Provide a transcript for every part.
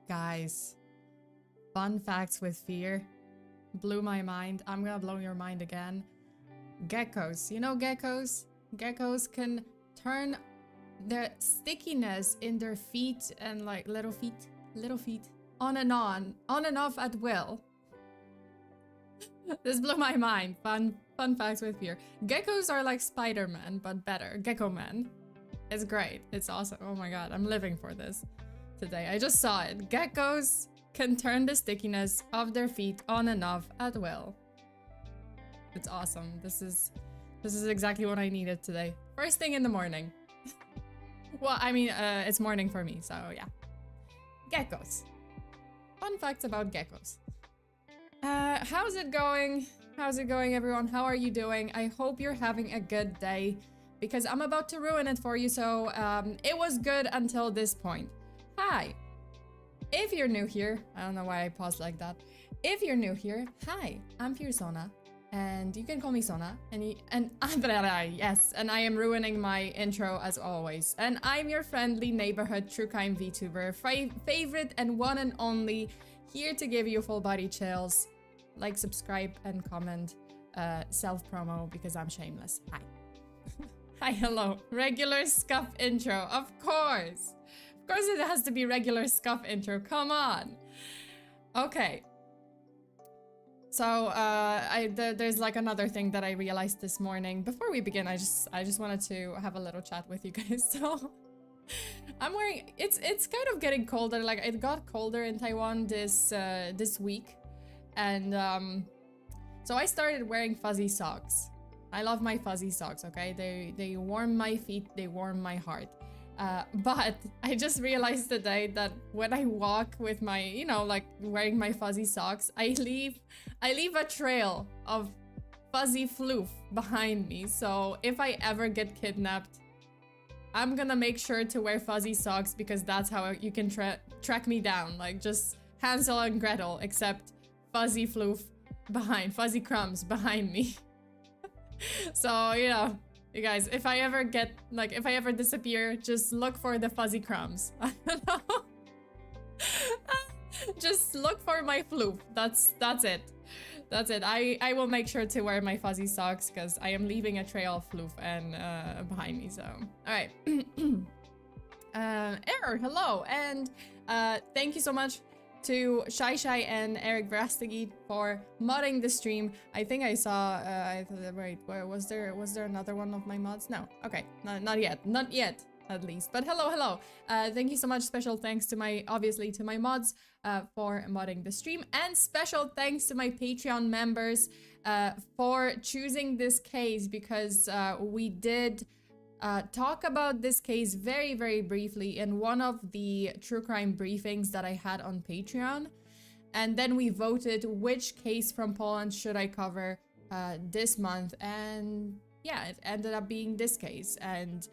Guys, fun facts with fear. Blew my mind. I'm gonna blow your mind again. Geckos. You know geckos? Geckos can turn their stickiness in their feet and like little feet, on and off at will. This blew my mind. Fun facts with fear. Geckos are like Spider-Man, but better. Gecko Man. It's great. It's awesome. Oh my god, I'm living for this today. I just saw it. Geckos can turn the stickiness of their feet on and off at will. It's awesome. This is exactly what I needed today. First thing in the morning. Well, I mean, it's morning for me, so yeah. Geckos. Fun facts about geckos. How's it going? How's it going, everyone? How are you doing? I hope you're having a good day, because I'm about to ruin it for you, so it was good until this point. Hi. If you're new here, I don't know why I paused like that. If you're new here, hi, I'm FEARSONA, and you can call me Sona, and yes, and I am ruining my intro as always. And I'm your friendly neighborhood true crime VTuber, favorite and one and only, here to give you full body chills. Like, subscribe, and comment. Self-promo because I'm shameless. Hi. Hi, hello. Regular scuff intro, of course. Of course it has to be regular scuff intro, come on. Okay. So, there's like another thing that I realized this morning. Before we begin, I just wanted to have a little chat with you guys. So, I'm wearing, it's kind of getting colder. Like, it got colder in Taiwan this week. And, so I started wearing fuzzy socks. I love my fuzzy socks, okay? They warm my feet, they warm my heart. But I just realized today that when I walk with my, you know, like wearing my fuzzy socks, I leave a trail of fuzzy floof behind me. So if I ever get kidnapped, I'm gonna make sure to wear fuzzy socks, because that's how you can track me down. Like just Hansel and Gretel, except fuzzy floof behind, fuzzy crumbs behind me. So, you know, you guys, if I ever disappear, just look for the fuzzy crumbs. I don't know. Just look for my floof. That's it. That's it. I will make sure to wear my fuzzy socks, because I am leaving a trail of floof and behind me. So, all right. Error, hello, and thank you so much to Shai and Eric Verastegi for modding the stream. I think I saw, wait, was there another one of my mods? No, okay, not yet, at least. But hello. Thank you so much. Special thanks to obviously to my mods for modding the stream, and special thanks to my Patreon members for choosing this case, because we did talk about this case very, very briefly in one of the true crime briefings that I had on Patreon. And then we voted which case from Poland should I cover this month. And yeah, it ended up being this case. And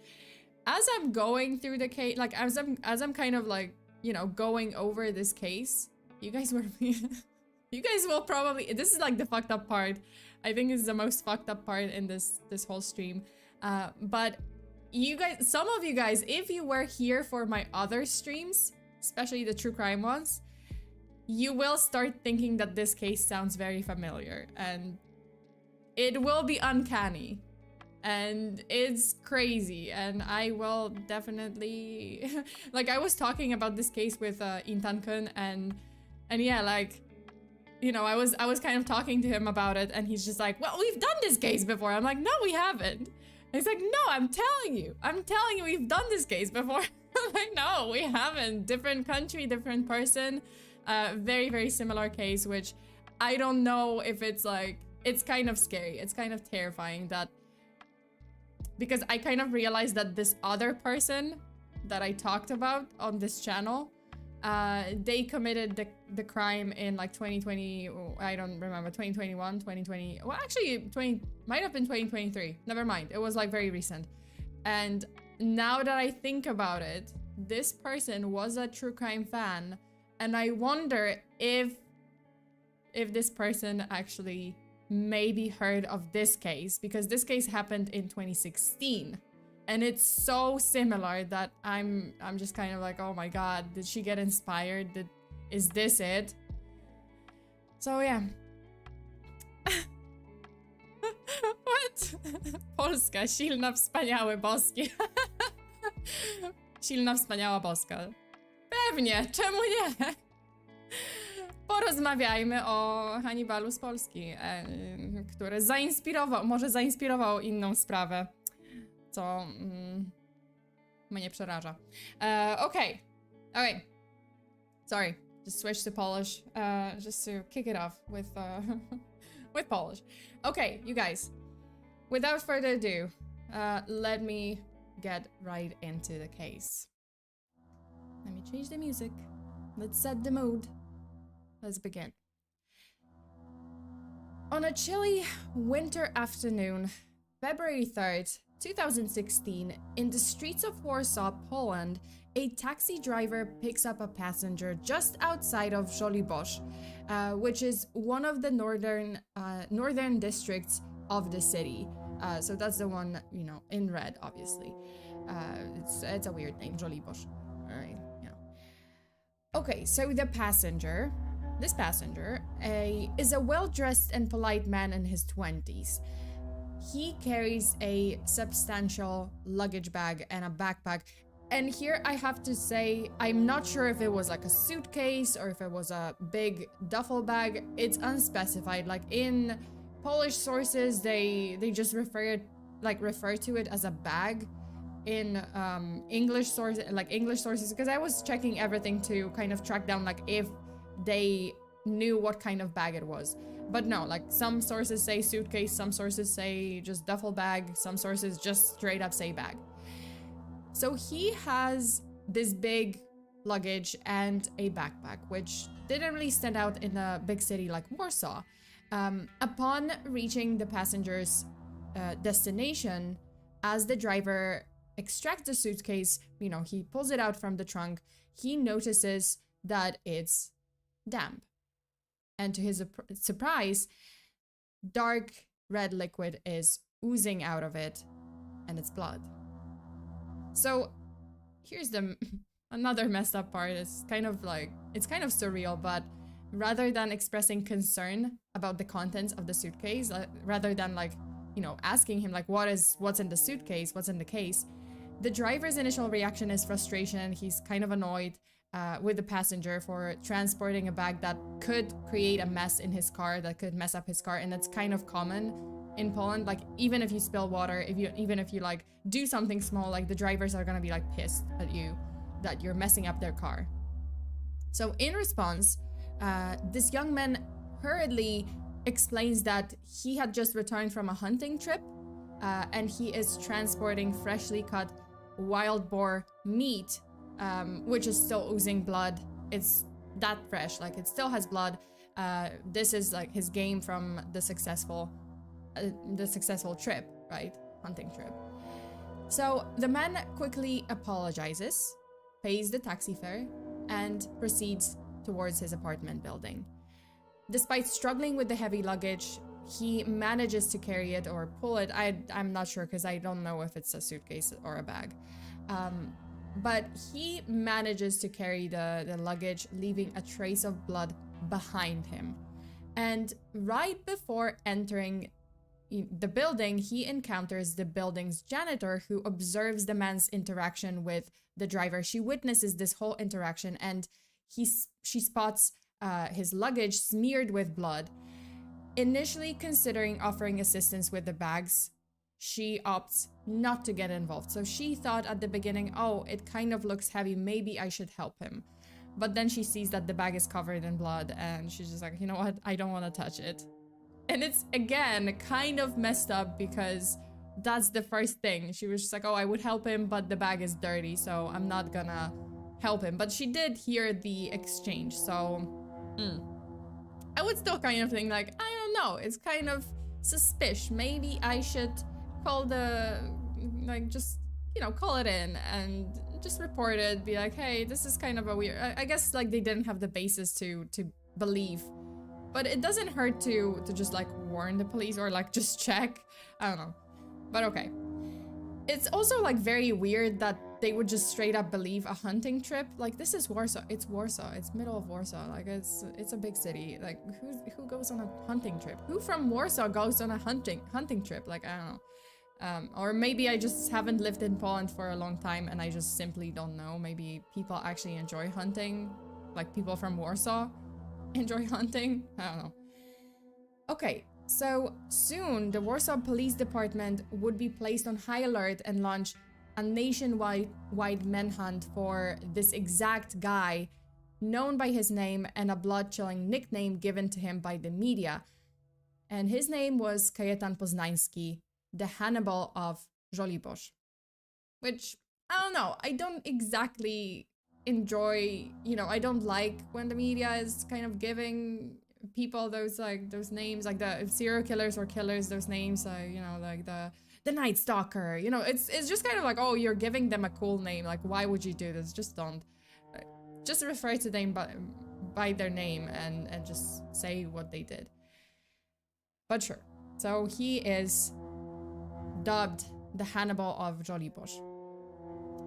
as I'm going through the case, like as I'm kind of like, you know, going over this case, you guys will probably, this is like the fucked up part. I think it's the most fucked up part in this whole stream. But you guys, some of you guys, if you were here for my other streams, especially the true crime ones, you will start thinking that this case sounds very familiar, and it will be uncanny, and it's crazy, and I will definitely, like I was talking about this case with Intan-kun, and yeah, like, you know, I was kind of talking to him about it, and he's just like, well, we've done this case before. I'm like, no, we haven't. He's like, no, I'm telling you, we've done this case before. I'm like, no, we haven't. Different country, different person. Very, very similar case, which I don't know if it's like, it's kind of scary. It's kind of terrifying that, because I kind of realized that this other person that I talked about on this channel, they committed the crime in like 2020, I don't remember, 2021, 2020, well actually might have been 2023, never mind, it was like very recent. And now that I think about it, this person was a true crime fan, and I wonder if this person actually maybe heard of this case, because this case happened in 2016. And it's so similar that I'm just kind of like, oh my god, did she get inspired? Is this it? So yeah. What? Polska, silna, wspaniały, boski. Silna, wspaniała, boska. Pewnie, czemu nie? Porozmawiajmy o Hannibalu z Polski, który może zainspirował inną sprawę, co mnie przeraża. Okay. Sorry, just switch to Polish, just to kick it off with with Polish. Okay, you guys, without further ado, let me get right into the case. Let me change the music. Let's set the mood. Let's begin. On a chilly winter afternoon, February 3rd, 2016, in the streets of Warsaw, Poland, a taxi driver picks up a passenger just outside of Żoliborz, which is one of the northern districts of the city. So that's the one, you know, in red, obviously. It's a weird name, Żoliborz. All right, yeah. Okay, so this passenger is a well-dressed and polite man in his 20s. He carries a substantial luggage bag and a backpack. And here I have to say, I'm not sure if it was like a suitcase or if it was a big duffel bag. It's unspecified. Like in Polish sources, they just refer to it as a bag. In English sources, because I was checking everything to kind of track down like if they knew what kind of bag it was. But no, like some sources say suitcase, some sources say just duffel bag, some sources just straight up say bag. So he has this big luggage and a backpack, which didn't really stand out in a big city like Warsaw. Upon reaching the passenger's destination, as the driver extracts the suitcase, you know, he pulls it out from the trunk, he notices that it's damp. And to his surprise, dark red liquid is oozing out of it, and it's blood. So here's another messed up part. It's kind of surreal, but rather than expressing concern about the contents of the suitcase, rather than like, you know, asking him like what's in the suitcase, what's in the case, the driver's initial reaction is frustration. He's kind of annoyed with the passenger for transporting a bag that could create a mess in his car, that could mess up his car, and that's kind of common in Poland. Like even if you spill water, even if you like do something small, like the drivers are gonna be like pissed at you that you're messing up their car. So in response, this young man hurriedly explains that he had just returned from a hunting trip, and he is transporting freshly cut wild boar meat, which is still oozing blood. It's that fresh, like it still has blood. This is like his game from the successful trip, right? Hunting trip. So the man quickly apologizes, pays the taxi fare, and proceeds towards his apartment building. Despite struggling with the heavy luggage, he manages to carry it or pull it. I'm not sure because I don't know if it's a suitcase or a bag. But he manages to carry the luggage, leaving a trace of blood behind him. And right before entering the building, he encounters the building's janitor, who observes the man's interaction with the driver. She witnesses this whole interaction, and she spots his luggage smeared with blood. Initially considering offering assistance with the bags, she opts not to get involved. So she thought at the beginning, oh, it kind of looks heavy, maybe I should help him. But then she sees that the bag is covered in blood, and she's just like, you know what, I don't want to touch it. And it's, again, kind of messed up because that's the first thing. She was just like, oh, I would help him, but the bag is dirty, so I'm not gonna help him. But she did hear the exchange, so I would still kind of think like, I don't know, it's kind of suspicious. Maybe I should call just, you know, call it in and just report it, be like, hey, this is kind of a weird, I guess like they didn't have the basis to believe. But it doesn't hurt to just like warn the police or like just check. I don't know. But okay. It's also like very weird that they would just straight up believe a hunting trip. Like, this is Warsaw. It's Warsaw. It's middle of Warsaw. Like, it's a big city. Like, who goes on a hunting trip? Who from Warsaw goes on a hunting trip? Like, I don't know. Or maybe I just haven't lived in Poland for a long time and I just simply don't know. Maybe people actually enjoy hunting. Like, people from Warsaw enjoy hunting. I don't know. Okay. So soon, the Warsaw Police Department would be placed on high alert and launch a nationwide manhunt for this exact guy, known by his name and a blood-chilling nickname given to him by the media. And his name was Kajetan Poznański, the Hannibal of Żoliborz. Which, I don't know, I don't exactly enjoy, you know, I don't like when the media is kind of giving people those names, like the serial killers or killers, those names, you know, like the Night Stalker, you know, it's just kind of like, oh, you're giving them a cool name, like, why would you do this? Just don't. Just refer to them by their name and just say what they did. But sure, so he is dubbed the Hannibal of Żoliborz.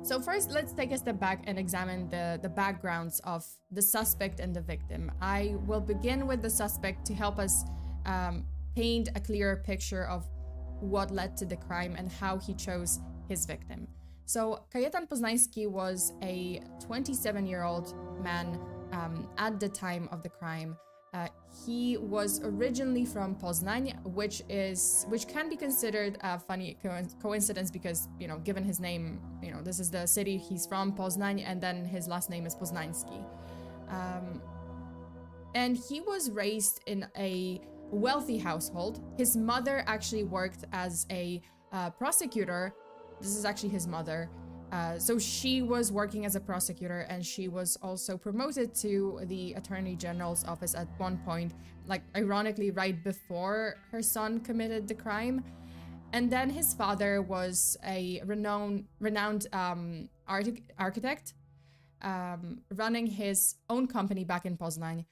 So first, let's take a step back and examine the backgrounds of the suspect and the victim. I will begin with the suspect to help us paint a clearer picture of what led to the crime and how he chose his victim. So Kajetan Poznański was a 27-year-old man at the time of the crime. He was originally from Poznań, which can be considered a funny coincidence because, you know, given his name, you know, this is the city he's from, Poznań, and then his last name is Poznański. And he was raised in a wealthy household. His mother actually worked as a prosecutor. This is actually his mother. So she was working as a prosecutor and she was also promoted to the Attorney General's office at one point, like ironically right before her son committed the crime. And then his father was a renowned architect, running his own company back in Poznań.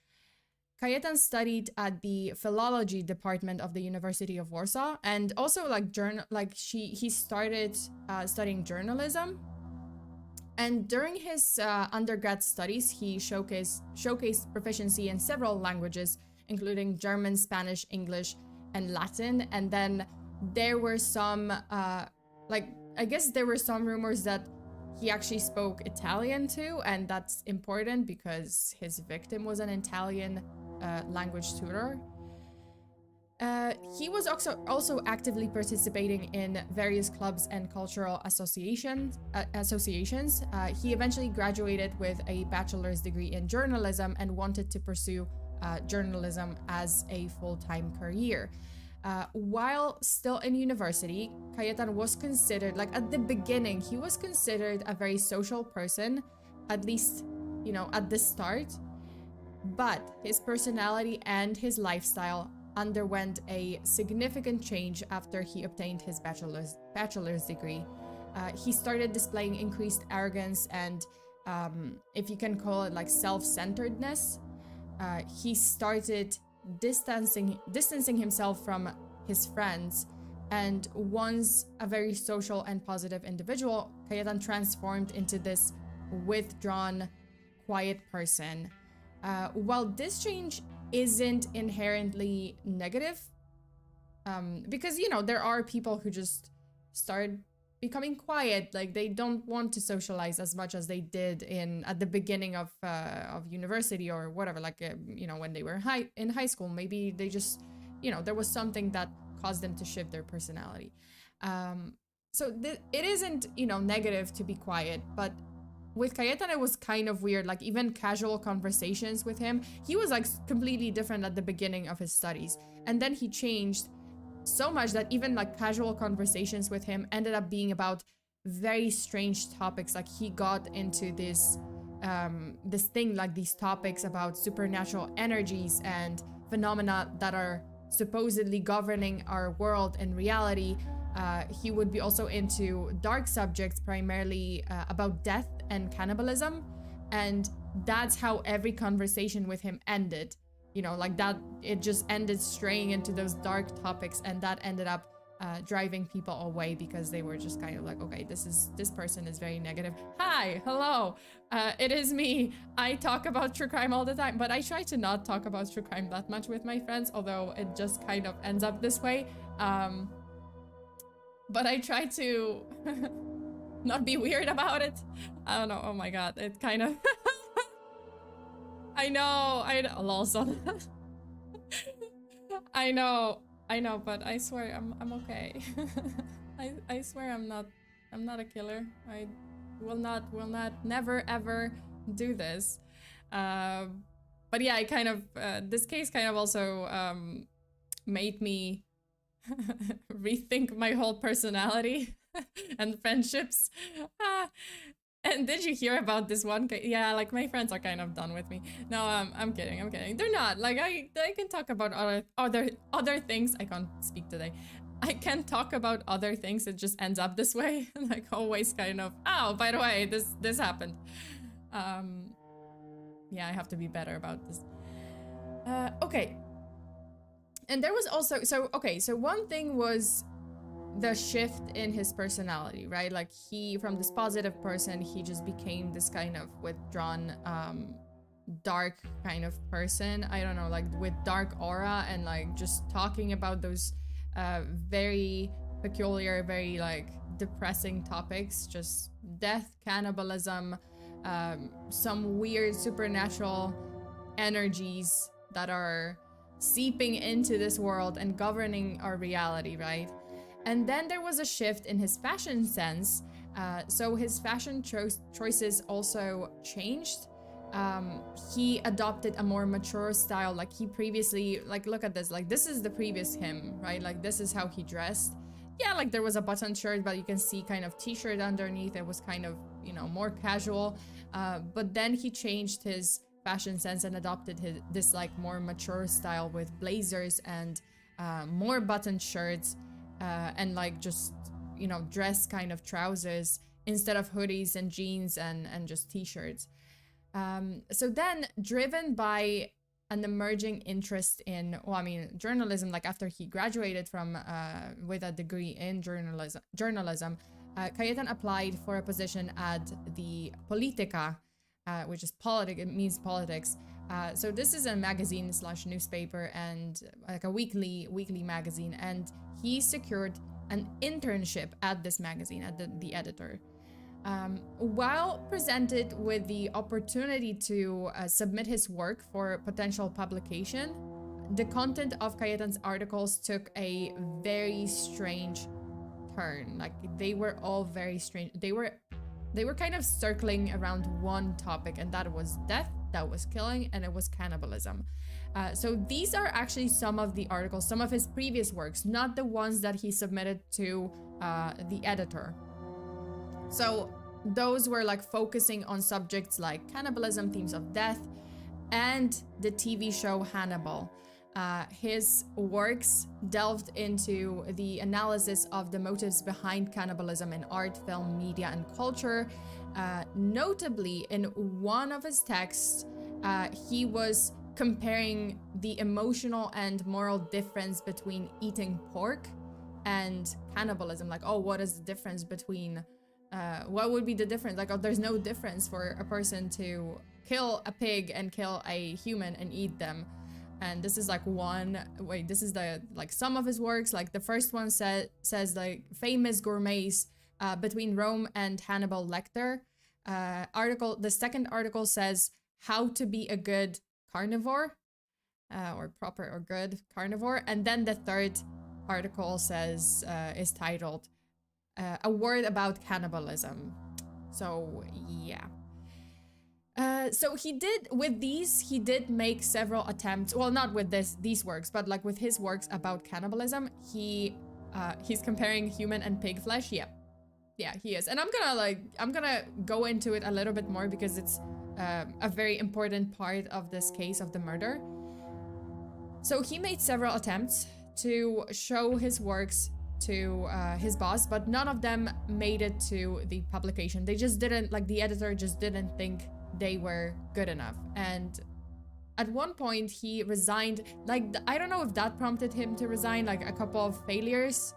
Kajetan studied at the philology department of the University of Warsaw, and also he started studying journalism. And during his undergrad studies, he showcased proficiency in several languages, including German, Spanish, English, and Latin. And then there were some, I guess there were some rumors that he actually spoke Italian too, and that's important because his victim was an Italian language tutor. He was also actively participating in various clubs and cultural associations. He eventually graduated with a bachelor's degree in journalism and wanted to pursue journalism as a full-time career. While still in university, Kajetan was considered, like at the beginning, he was considered a very social person, at least, you know, at the start. But his personality and his lifestyle underwent a significant change after he obtained his bachelor's degree. He started displaying increased arrogance and, if you can call it like self-centeredness. He started distancing himself from his friends, and once a very social and positive individual, Kajetan transformed into this withdrawn, quiet person. While this change isn't inherently negative, because, you know, there are people who just start becoming quiet, like they don't want to socialize as much as they did at the beginning of university or whatever, like, you know, when they were in high school. Maybe they just, you know, there was something that caused them to shift their personality. So it isn't, you know, negative to be quiet, but with Kajetan, it was kind of weird. Like, even casual conversations with him, he was like completely different at the beginning of his studies. And then he changed so much that even like casual conversations with him ended up being about very strange topics. Like, he got into this thing, like these topics about supernatural energies and phenomena that are supposedly governing our world and reality. He would be also into dark subjects, primarily about death and cannibalism. And that's how every conversation with him ended. You know, like that, it just ended straying into those dark topics, and that ended up driving people away because they were just kind of like, okay, this person is very negative. Hi, hello, it is me. I talk about true crime all the time, but I try to not talk about true crime that much with my friends, although it just kind of ends up this way. But I try to not be weird about it. I don't know. Oh my god, it kind of. I know. Lawson. I know, but I swear I'm okay. I swear I'm not a killer. I will not, never ever do this. But yeah, I kind of this case kind of also made me rethink my whole personality and friendships. And did you hear about this one? Yeah, like my friends are kind of done with me. No, I'm kidding. They're not. Like I can talk about other things. I can't speak today. I can talk about other things. It just ends up this way. Like always kind of, oh, by the way, this happened. Yeah, I have to be better about this. Okay. And there was also, so one thing was the shift in his personality, right? Like he, from this positive person, he just became this kind of withdrawn, dark kind of person. I don't know, like with dark aura and like just talking about those very peculiar, very like depressing topics, just death, cannibalism, some weird supernatural energies that are seeping into this world and governing our reality, right? And then there was a shift in his fashion sense. So his fashion choices also changed. He adopted a more mature style. Like he previously, like look at this, like this is the previous him, right? Like this is how he dressed. Yeah, like there was a button shirt, but you can see kind of t-shirt underneath. It was kind of, you know, more casual. But then he changed his fashion sense and adopted this like more mature style with blazers and more button shirts. And like just, you know, dress kind of trousers instead of hoodies and jeans and just t-shirts. So then, driven by an emerging interest in, well, I mean, journalism, like after he graduated from with a degree in journalism, Kajetan applied for a position at the Politica, which is it means politics. So this is a magazine / newspaper and like a weekly magazine, and he secured an internship at this magazine, at the editor. While presented with the opportunity to submit his work for potential publication, the content of Kajetan's articles took a very strange turn. Like they were all very strange. They were kind of circling around one topic, and that was death, that was killing, and it was cannibalism. So these are actually some of the articles, some of his previous works, not the ones that he submitted to the editor. So those were like focusing on subjects like cannibalism, themes of death, and the TV show Hannibal. His works delved into the analysis of the motives behind cannibalism in art, film, media, and culture. Notably, in one of his texts, he was comparing the emotional and moral difference between eating pork and cannibalism. Like, oh, what is the difference between, what would be the difference? Like, oh, there's no difference for a person to kill a pig and kill a human and eat them. And this is like this is the, like some of his works. Like the first one says like famous gourmets between Rome and Hannibal Lecter. The second article says how to be a good carnivore, or proper or good carnivore. And then the third article says, is titled a word about cannibalism. So yeah. So he did make several attempts, well, not with these works, but like with his works about cannibalism, he's comparing human and pig flesh. Yeah, he is. And I'm gonna go into it a little bit more because it's a very important part of this case of the murder. So he made several attempts to show his works to his boss, but none of them made it to the publication. They just didn't, like the editor just didn't think they were good enough. And at one point he resigned. Like, I don't know if that prompted him to resign, like a couple of failures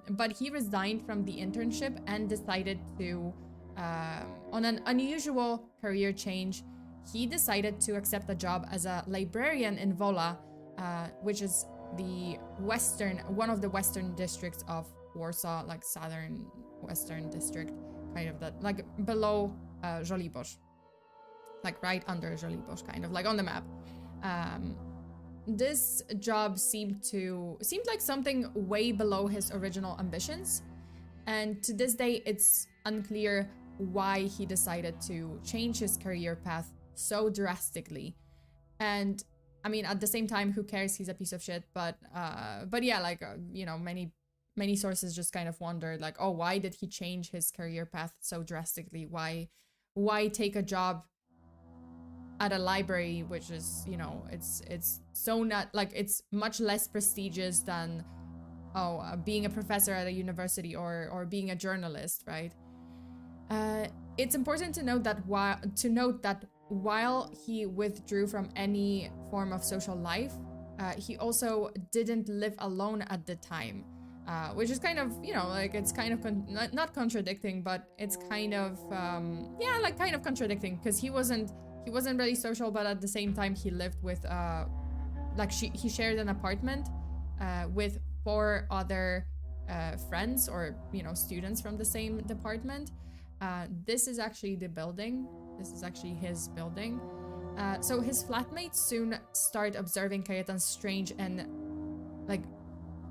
but he resigned from the internship and decided to, on an unusual career change, he decided to accept a job as a librarian in Wola, which is one of the western districts of Warsaw, like southern western district, kind of that, like below Żoliborz, like right under Żoliborz, kind of like on the map. This job seemed like something way below his original ambitions, and to this day it's unclear why he decided to change his career path so drastically. And I mean, at the same time, who cares? He's a piece of shit. But yeah, like you know, many sources just kind of wondered, like, oh, why did he change his career path so drastically? Why take a job at a library, which is, you know, it's so not like, it's much less prestigious than being a professor at a university or being a journalist, right? It's important to note that while he withdrew from any form of social life, he also didn't live alone at the time, which is kind of, you know, like, it's kind of not contradicting, but it's kind of yeah, like kind of contradicting, because he wasn't really social, but at the same time he lived with he shared an apartment with 4 other friends, or, you know, students from the same department. This is actually the building. This is actually his building. So his flatmates soon start observing Kajetan's strange and, like,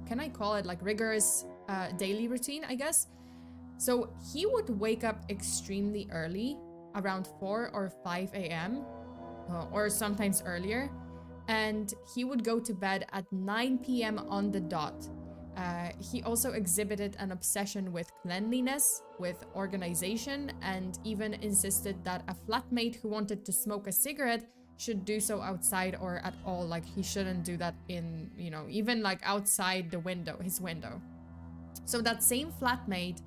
can I call it, like, rigorous daily routine, I guess? So he would wake up extremely early, around 4 or 5 a.m. Or sometimes earlier, and he would go to bed at 9 p.m. on the dot. He also exhibited an obsession with cleanliness, with organization, and even insisted that a flatmate who wanted to smoke a cigarette should do so outside, or at all, like, he shouldn't do that in, you know, even like outside the window, his window. So that same flatmate,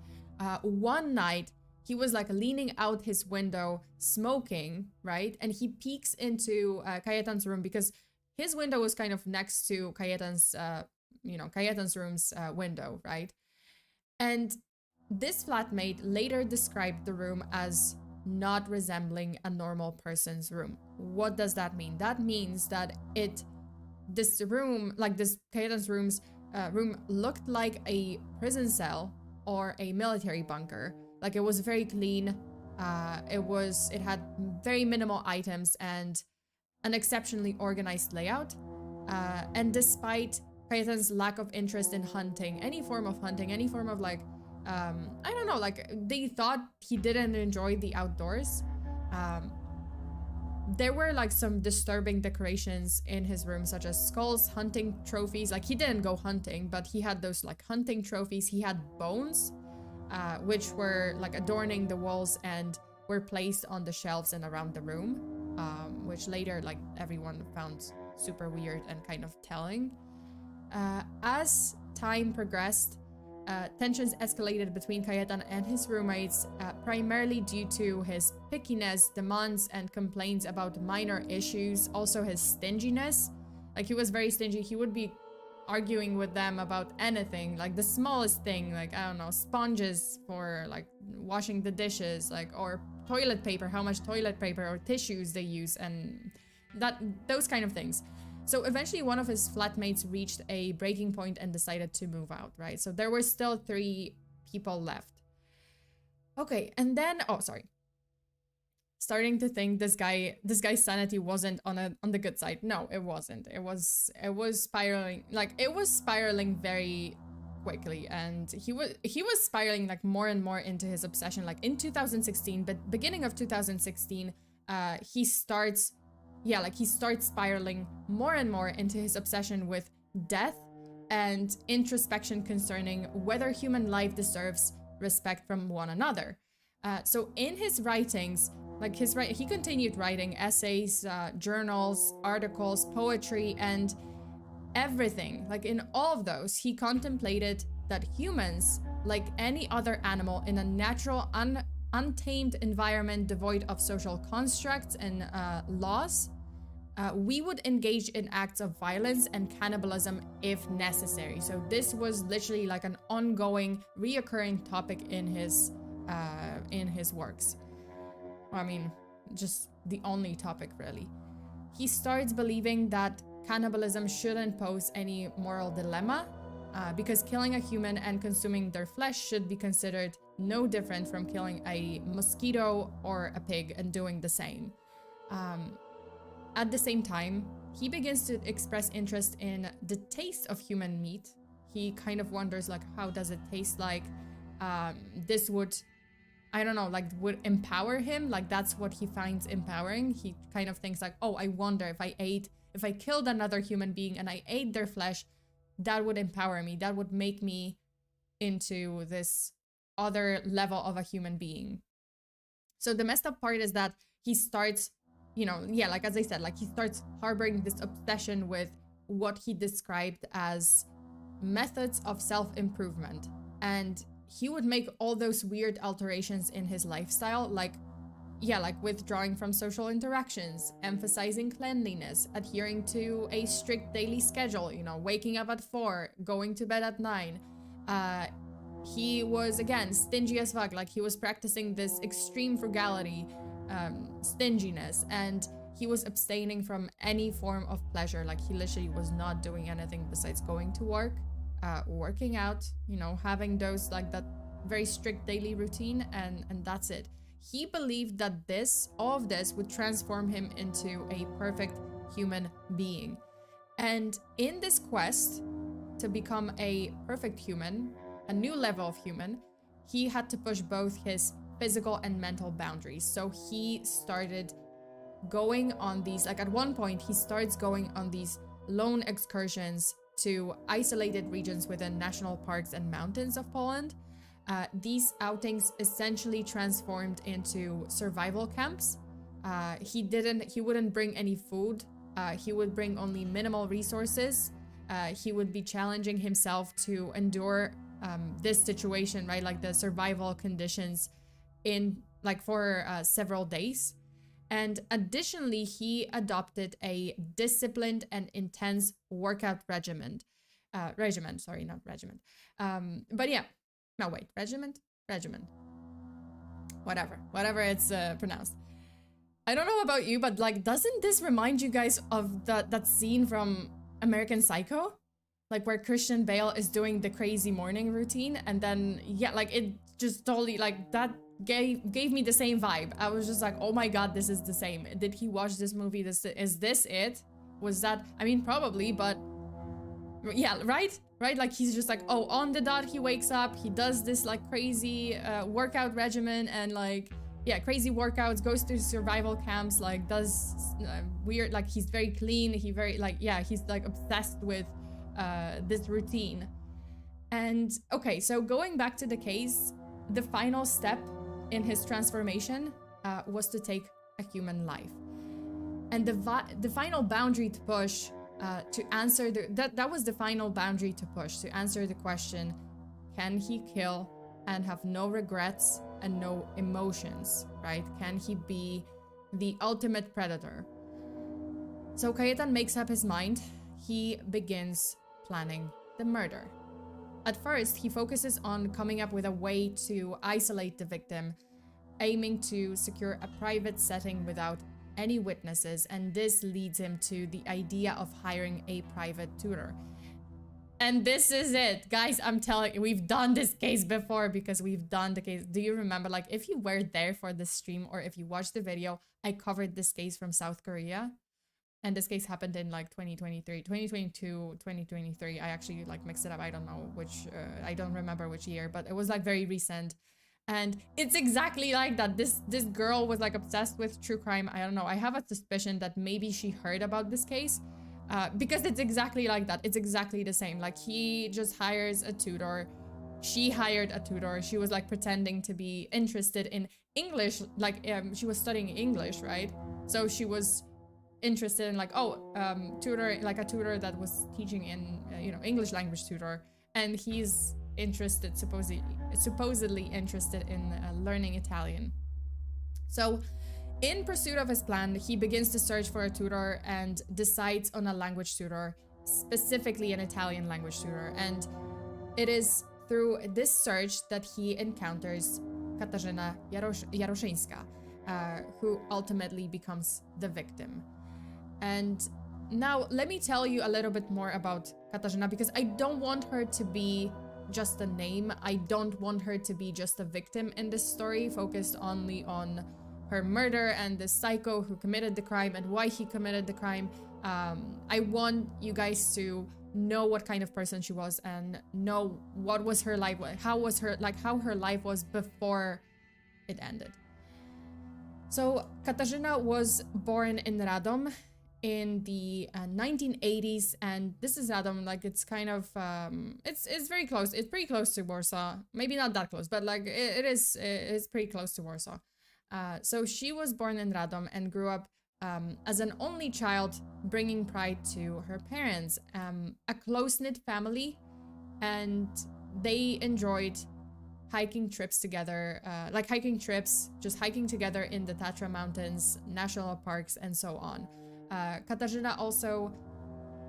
one night, he was like leaning out his window smoking, right? And he peeks into Kajetan's room, because his window was kind of next to Kajetan's, Kajetan's room's window, right? And this flatmate later described the room as not resembling a normal person's room. What does that mean? That means that this Kajetan's room looked like a prison cell or a military bunker. Like, it was very clean. It had very minimal items and an exceptionally organized layout. And despite Kajetan's lack of interest in hunting, any form of like, I don't know, like, they thought he didn't enjoy the outdoors. There were like some disturbing decorations in his room, such as skulls, hunting trophies. Like, he didn't go hunting, but he had those like hunting trophies. He had bones, which were like adorning the walls and were placed on the shelves and around the room, which later, like, everyone found super weird and kind of telling. As time progressed, tensions escalated between Kajetan and his roommates, primarily due to his pickiness, demands, and complaints about minor issues. Also his stinginess. Like, he was very stingy. He would be arguing with them about anything, like the smallest thing, like, I don't know, sponges for like washing the dishes, like, or toilet paper, how much toilet paper or tissues they use, and those kind of things. So eventually one of his flatmates reached a breaking point and decided to move out, right? So there were still 3 people left. Okay, and then, starting to think this guy's sanity wasn't on the good side. No, it wasn't. It was spiraling, like, it was spiraling very quickly, and he was spiraling like more and more into his obsession. Like, in 2016, but beginning of 2016, he starts spiraling more and more into his obsession with death and introspection concerning whether human life deserves respect from one another. So in his writings, like, he continued writing essays, journals, articles, poetry, and everything. Like, in all of those, he contemplated that humans, like any other animal in a natural, untamed environment devoid of social constructs and laws, we would engage in acts of violence and cannibalism if necessary. So this was literally like an ongoing, reoccurring topic in his works. I mean, just the only topic, really. He starts believing that cannibalism shouldn't pose any moral dilemma, because killing a human and consuming their flesh should be considered no different from killing a mosquito or a pig and doing the same. At the same time, he begins to express interest in the taste of human meat. He kind of wonders, like, how does it taste like? This would, I don't know, like, would empower him. Like, that's what he finds empowering. He kind of thinks like, oh, I wonder if I killed another human being and I ate their flesh, that would empower me. That would make me into this other level of a human being. So the messed up part is that he starts, you know, yeah, like as I said, like he starts harboring this obsession with what he described as methods of self-improvement. And he would make all those weird alterations in his lifestyle, like, yeah, like withdrawing from social interactions, emphasizing cleanliness, adhering to a strict daily schedule, you know, waking up at 4, going to bed at 9. He was, again, stingy as fuck. Like, he was practicing this extreme frugality, stinginess, and he was abstaining from any form of pleasure. Like, he literally was not doing anything besides going to work, working out, you know, having those, like, that very strict daily routine, and that's it. He believed that all of this would transform him into a perfect human being. And in this quest to become a perfect human, a new level of human, he had to push both his physical and mental boundaries. So he started going on these, like at one point, he starts going on these lone excursions to isolated regions within national parks and mountains of Poland. These outings essentially transformed into survival camps. He wouldn't bring any food. He would bring only minimal resources. He would be challenging himself to endure this situation, right? Like the survival conditions for several days. And additionally, he adopted a disciplined and intense workout regimen. Sorry, not regiment. But yeah. No, wait, regiment? Regiment. Whatever it's pronounced. I don't know about you, but like, doesn't this remind you guys of that scene from American Psycho? Like where Christian Bale is doing the crazy morning routine, and then, yeah, like it just totally, like that gave me the same vibe. I was just like, oh my god, this is the same. Did he watch this movie? Is this it? Was that, I mean, probably, but yeah, right? Like he's just like, oh, on the dot he wakes up, he does this like crazy workout regimen, and like, yeah, crazy workouts, goes to survival camps, like does weird, like he's very clean, he's like obsessed with this routine. And okay, so going back to the case, the final step in his transformation was to take a human life. And the final boundary to push to answer that was the final boundary to push to answer the question, can he kill and have no regrets and no emotions, right? Can he be the ultimate predator? So Kajetan makes up his mind. He begins planning the murder. At first, he focuses on coming up with a way to isolate the victim, aiming to secure a private setting without any witnesses, and this leads him to the idea of hiring a private tutor. And this is it, guys. I'm telling you, we've done this case before, because we've done the case. Do you remember, like, if you were there for the stream or if you watched the video, I covered this case from South Korea, and this case happened in like 2023. I actually like mixed it up. I don't know which, I don't remember which year, but it was like very recent. And it's exactly like that. This girl was like obsessed with true crime. I don't know. I have a suspicion that maybe she heard about this case because it's exactly like that. It's exactly the same. Like he just hires a tutor. She hired a tutor. She was like pretending to be interested in English. Like she was studying English, right? So she was interested in like, tutor, like a tutor that was teaching in, English language tutor. And he's interested, supposedly interested in learning Italian. So In pursuit of his plan, he begins to search for a tutor and decides on a language tutor, specifically an Italian language tutor. And it is through this search that he encounters Katarzyna Jaroszyńska, who ultimately becomes the victim. And now let me tell you a little bit more about Katarzyna, because I don't want her to be just a name. I don't want her to be just a victim in this story, focused only on her murder and the psycho who committed the crime and why he committed the crime. I want you guys to know what kind of person she was and know what was her life, how her life was before it ended. So Katarzyna was born in Radom in the 1980s, and this is Radom, like it's kind of it's very close. It's pretty close to Warsaw. Maybe not that close, but like it's pretty close to Warsaw. So she was born in Radom and grew up as an only child, bringing pride to her parents. A close-knit family, and they enjoyed hiking trips together, just hiking together in the Tatra Mountains, national parks, and so on. Katarzyna also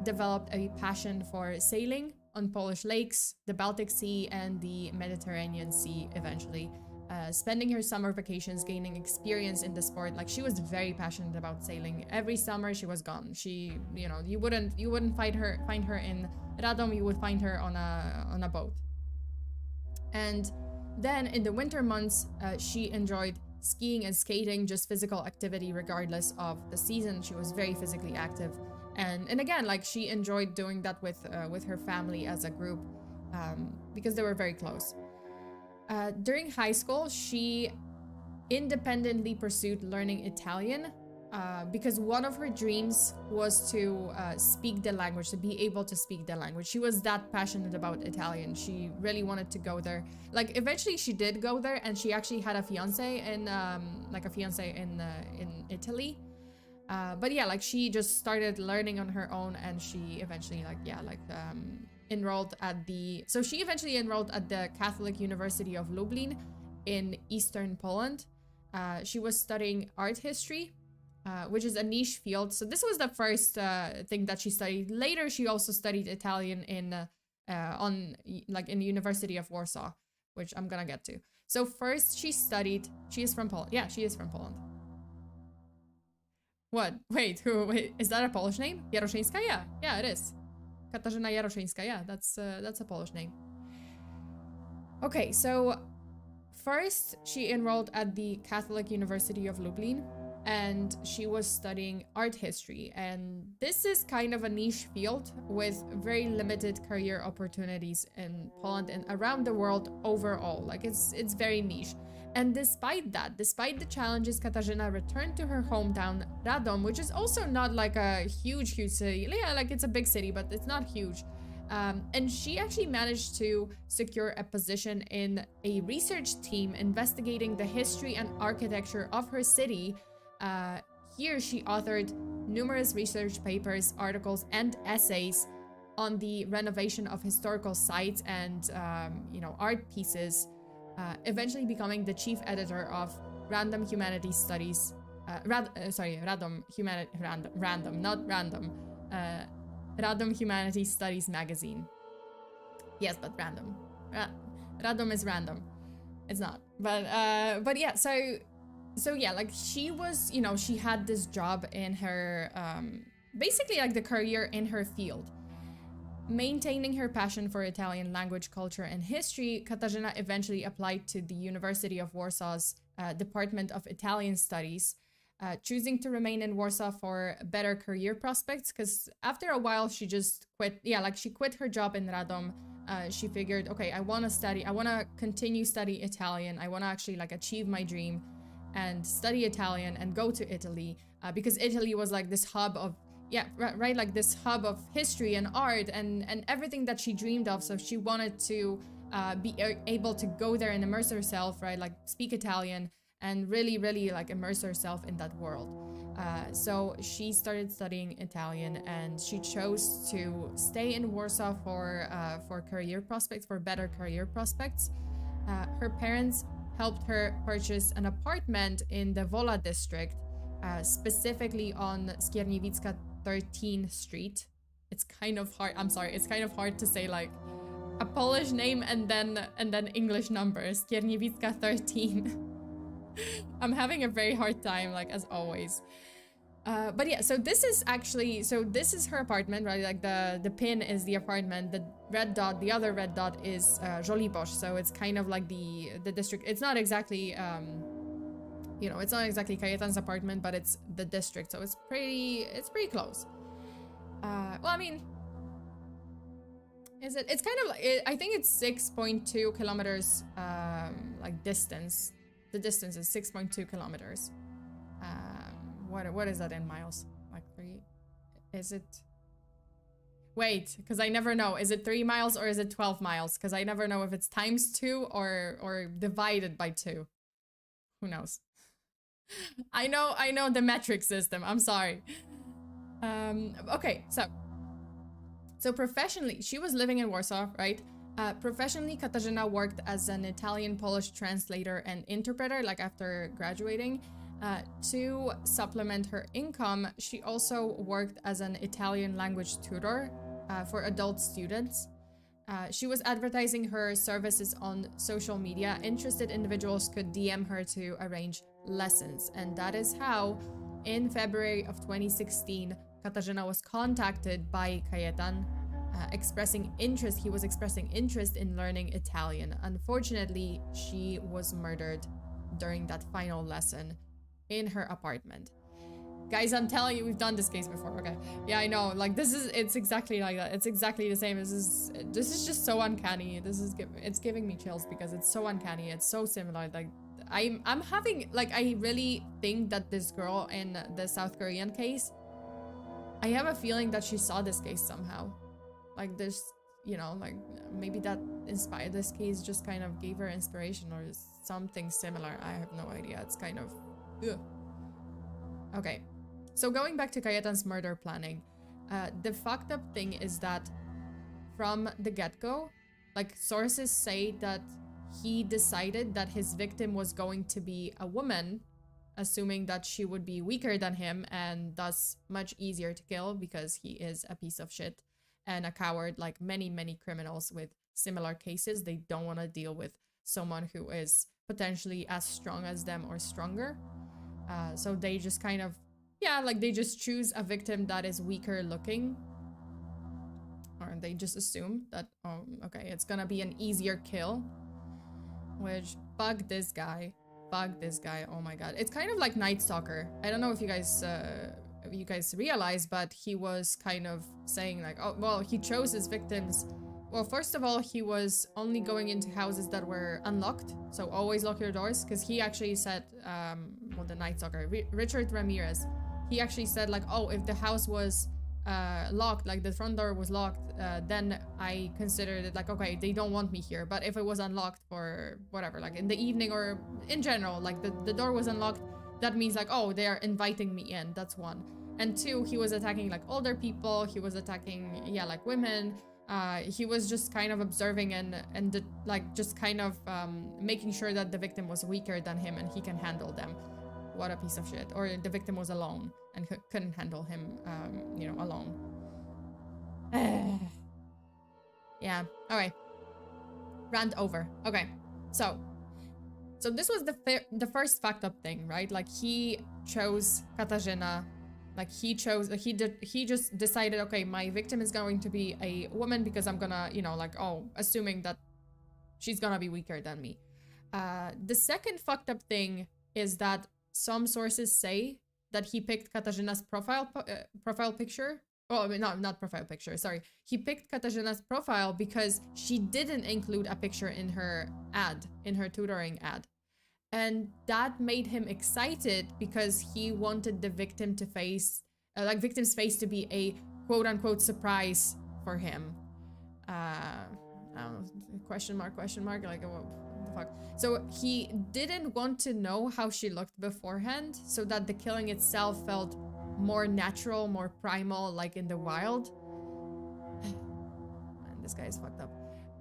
developed a passion for sailing on Polish lakes, the Baltic Sea, and the Mediterranean Sea eventually. Spending her summer vacations gaining experience in the sport. Like, she was very passionate about sailing. Every summer she was gone. She, you know, you wouldn't find her in Radom, you would find her on a boat. And then in the winter months, she enjoyed skiing and skating, just physical activity regardless of the season. She was very physically active. And again, like, she enjoyed doing that with her family as a group, because they were very close. During high school, she independently pursued learning Italian, because one of her dreams was to speak the language, to be able to speak the language. She was that passionate about Italian. She really wanted to go there. Like, eventually she did go there, and she actually had a fiance in Italy. But yeah, like, she just started learning on her own, and she eventually enrolled at the Catholic University of Lublin in Eastern Poland. She was studying art history, which is a niche field. So this was the first thing that she studied. Later, she also studied Italian in the University of Warsaw, which I'm gonna get to. So first she is from Poland. Yeah, she is from Poland. What? Wait, is that a Polish name? Jaroszyńska? Yeah, it is. Katarzyna Jaroszyńska, yeah, that's a Polish name. Okay, so first she enrolled at the Catholic University of Lublin, and she was studying art history. And this is kind of a niche field with very limited career opportunities in Poland and around the world overall. Like, it's very niche. And despite the challenges, Katarzyna returned to her hometown, Radom, which is also not like a huge city. Yeah, like, it's a big city, but it's not huge. And she actually managed to secure a position in a research team investigating the history and architecture of her city. Here she authored numerous research papers, articles, and essays on the renovation of historical sites and art pieces. Eventually becoming the chief editor of Radom Humanities Studies, Radom Humanities Studies magazine. Yes, but random. Radom is random. It's not. But yeah, so yeah, like, she was, she had this job in her, basically like the career in her field. Maintaining her passion for Italian language, culture, and history, Katarzyna eventually applied to the University of Warsaw's Department of Italian Studies, choosing to remain in Warsaw for better career prospects, because after a while she just quit. Yeah, like, she quit her job in Radom. She figured, okay, I want to continue study Italian. I want to actually, like, achieve my dream and study Italian and go to Italy, because Italy was like this hub of like this hub of history and art and everything that she dreamed of. So she wanted to be able to go there and immerse herself, right? Like, speak Italian and really, really, like, immerse herself in that world. So she started studying Italian, and she chose to stay in Warsaw for career prospects, for better career prospects. Her parents helped her purchase an apartment in the Wola district, specifically on Skierniewicza 13th Street. It's kind of hard. I'm sorry. It's kind of hard to say like a Polish name and then English numbers. Skierniewicza 13. I'm having a very hard time, like as always. But yeah, so this is actually, so this is her apartment, right? Like the pin is the apartment, the red dot, the other red dot is Żoliborz. So it's kind of like the district. It's not exactly, you know, it's not exactly Kajetan's apartment, but it's the district. So it's pretty close. Well, I mean, is it? It's kind of like, I think it's 6.2 kilometers, like distance. The distance is 6.2 kilometers. What is that in miles? Like 3? Is it? Wait, because I never know. Is it 3 miles or is it 12 miles? Because I never know if it's times 2 or divided by 2. Who knows? I know the metric system. I'm sorry. Okay, so professionally, she was living in Warsaw, right? Professionally, Katarzyna worked as an Italian-Polish translator and interpreter, like after graduating. To supplement her income, she also worked as an Italian language tutor for adult students. She was advertising her services on social media. Interested individuals could DM her to arrange lessons. And that is how, in February of 2016, Katarzyna was contacted by Kajetan, expressing interest. He was expressing interest in learning Italian. Unfortunately, she was murdered during that final lesson in her apartment. Guys, I'm telling you, we've done this case before. Okay, yeah, I know. Like it's exactly like that. It's exactly the same. This is just so uncanny. It's giving me chills because it's so uncanny. It's so similar. Like I'm having, like, I really think that this girl in the South Korean case, I have a feeling that she saw this case somehow. Like this, you know, like maybe that inspired this case, just kind of gave her inspiration or something similar. I have no idea. It's kind of, ugh. Okay, so going back to Kajetan's murder planning, the fucked up thing is that from the get-go, like, sources say that he decided that his victim was going to be a woman, assuming that she would be weaker than him and thus much easier to kill because he is a piece of shit and a coward. Like many criminals with similar cases, they don't want to deal with someone who is potentially as strong as them or stronger. So they just kind of, yeah, like they just choose a victim that is weaker looking. Or they just assume that, oh, okay, it's gonna be an easier kill. Which, fuck this guy. Fuck this guy, oh my god. It's kind of like Night Stalker. I don't know if you guys realize, but he was kind of saying like, oh, well, he chose his victims. Well, first of all, he was only going into houses that were unlocked, so always lock your doors, because he actually said, well, the Night Stalker, Richard Ramirez, he actually said like, oh, if the house was locked, like the front door was locked, then I considered it like, okay, they don't want me here. But if it was unlocked for whatever, like in the evening or in general, like the door was unlocked, that means like, oh, they are inviting me in. That's one. And two, he was attacking like older people, he was attacking, yeah, like women. He was just kind of observing and like just kind of making sure that the victim was weaker than him and he can handle them. What a piece of shit. Or the victim was alone and couldn't handle him, you know, alone. Yeah, okay. Rant over. Okay, so this was the first fucked up thing, right? Like he chose Katarzyna. Like he just decided, okay, my victim is going to be a woman because I'm gonna, you know, like, oh, assuming that she's gonna be weaker than me. The second fucked up thing is that some sources say that he picked Katarzyna's profile picture. Oh, I mean, not profile picture, sorry. He picked Katarzyna's profile because she didn't include a picture in her ad, in her tutoring ad. And that made him excited because he wanted the victim to face, like victim's face to be a quote-unquote surprise for him. I don't know, question mark, like what the fuck. So he didn't want to know how she looked beforehand so that the killing itself felt more natural, more primal, like in the wild. Man, this guy is fucked up.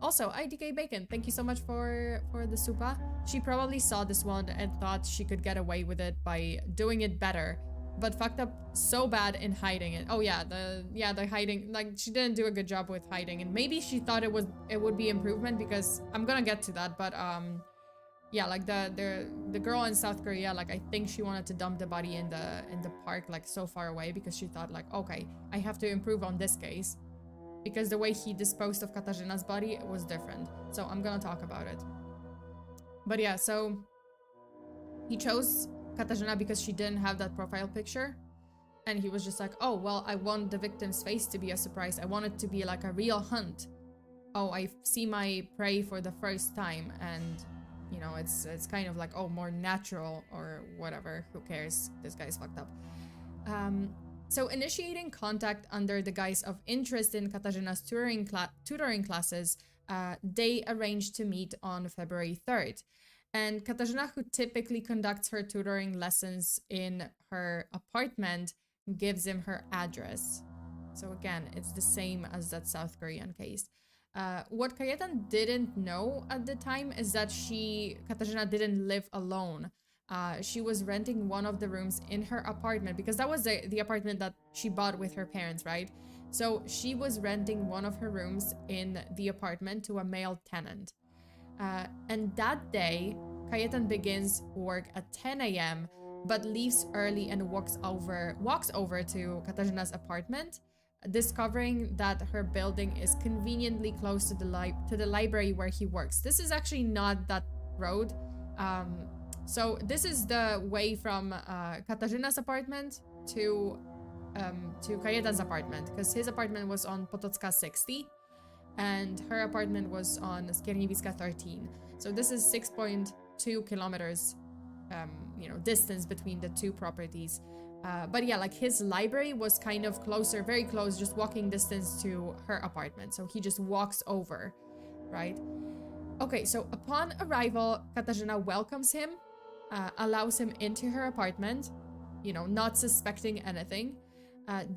Also, IDK Bacon, thank you so much for the supa. She probably saw this one and thought she could get away with it by doing it better, but fucked up so bad in hiding it. Oh yeah, the hiding, like she didn't do a good job with hiding, and maybe she thought it would be improvement, because I'm gonna get to that, but yeah, like the girl in South Korea, like I think she wanted to dump the body in the park, like so far away, because she thought like, okay, I have to improve on this case, because the way he disposed of Katarzyna's body was different. So I'm gonna talk about it. But yeah, so he chose Katarzyna because she didn't have that profile picture. And he was just like, oh, well, I want the victim's face to be a surprise. I want it to be like a real hunt. Oh, I see my prey for the first time. And, you know, it's kind of like, oh, more natural or whatever. Who cares? This guy's fucked up. So initiating contact under the guise of interest in Katarzyna's tutoring classes, they arranged to meet on February 3rd. And Katarzyna, who typically conducts her tutoring lessons in her apartment, gives him her address. So again, it's the same as that South Korean case. What Kajetan didn't know at the time is that Katarzyna didn't live alone. She was renting one of the rooms in her apartment, because that was the apartment that she bought with her parents, right? So she was renting one of her rooms in the apartment to a male tenant. And that day, Kajetan begins work at 10 a.m., but leaves early and walks over to Katarzyna's apartment, discovering that her building is conveniently close to the library where he works. This is actually not that road. So this is the way from Katarzyna's apartment to Kajetan's apartment, because his apartment was on Potocka 60 and her apartment was on Skierniewiska 13. So this is 6.2 kilometers distance between the two properties. But yeah, like his library was kind of closer, very close, just walking distance to her apartment. So he just walks over, right? Okay, so upon arrival, Katarzyna welcomes him, allows him into her apartment, not suspecting anything.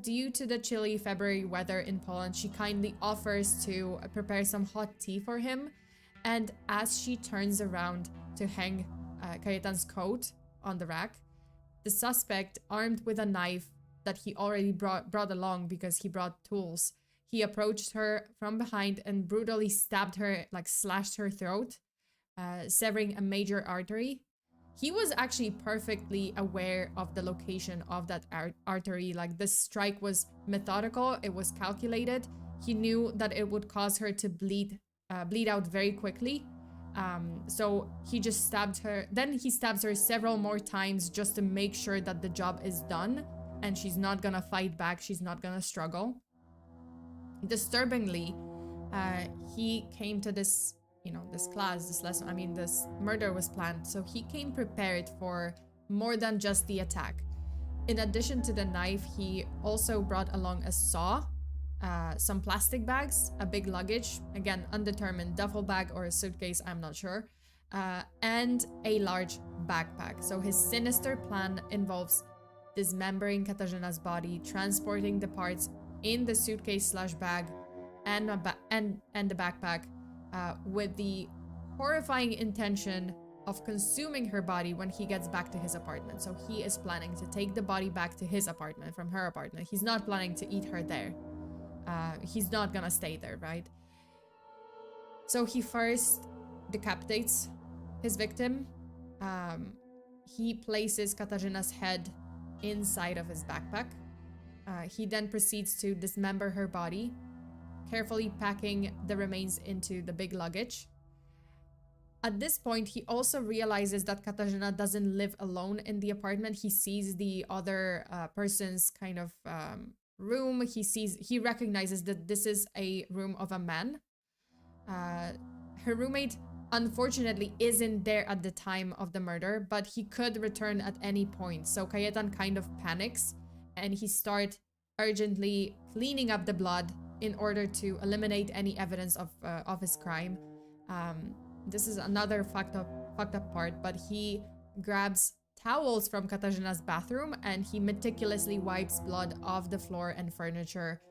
Due to the chilly February weather in Poland, she kindly offers to prepare some hot tea for him. And as she turns around to hang Kajetan's coat on the rack, the suspect, armed with a knife that he already brought along because he brought tools, he approached her from behind and brutally stabbed her, like slashed her throat, severing a major artery. He was actually perfectly aware of the location of that artery. Like, this strike was methodical, it was calculated. He knew that it would cause her to bleed out very quickly. So he just stabbed her. Then he stabs her several more times just to make sure that the job is done and she's not gonna fight back, she's not gonna struggle. Disturbingly, he came to this lesson. This murder was planned, so he came prepared for more than just the attack. In addition to the knife, he also brought along a saw, some plastic bags, a big luggage, again undetermined, duffel bag or a suitcase, I'm not sure, and a large backpack. So his sinister plan involves dismembering Katarzyna's body, transporting the parts in the suitcase/bag and the backpack, with the horrifying intention of consuming her body when he gets back to his apartment. So he is planning to take the body back to his apartment from her apartment. He's not planning to eat her there. He's not gonna stay there, right? So he first decapitates his victim. He places Katarzyna's head inside of his backpack. He then proceeds to dismember her body, carefully packing the remains into the big luggage. At this point, he also realizes that Katarzyna doesn't live alone in the apartment. He sees the other person's kind of room. He recognizes that this is a room of a man. Her roommate, unfortunately, isn't there at the time of the murder, but he could return at any point. So Kajetan kind of panics and he starts urgently cleaning up the blood in order to eliminate any evidence of his crime. This is another fucked up part, but he grabs towels from Katarzyna's bathroom and he meticulously wipes blood off the floor and furniture,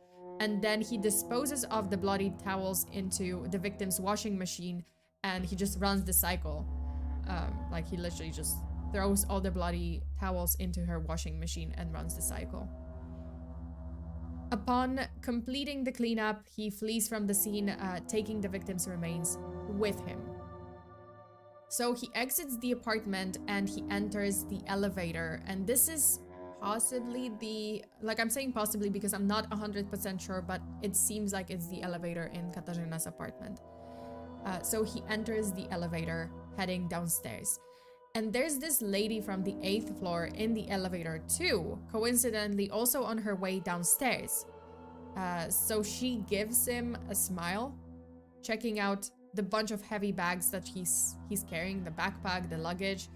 and then he disposes of the bloody towels into the victim's washing machine, and he just runs the cycle. Like he literally just throws all the bloody towels into her washing machine and runs the cycle. Upon completing the cleanup, he flees from the scene, taking the victim's remains with him. So he exits the apartment and he enters the elevator, and this is possibly the, like I'm saying possibly because I'm not 100% sure, but it seems like it's the elevator in Katarzyna's apartment. So he enters the elevator, heading downstairs. And there's this lady from the 8th floor in the elevator too, coincidentally also on her way downstairs. So she gives him a smile, checking out the bunch of heavy bags that he's carrying, the backpack, the luggage.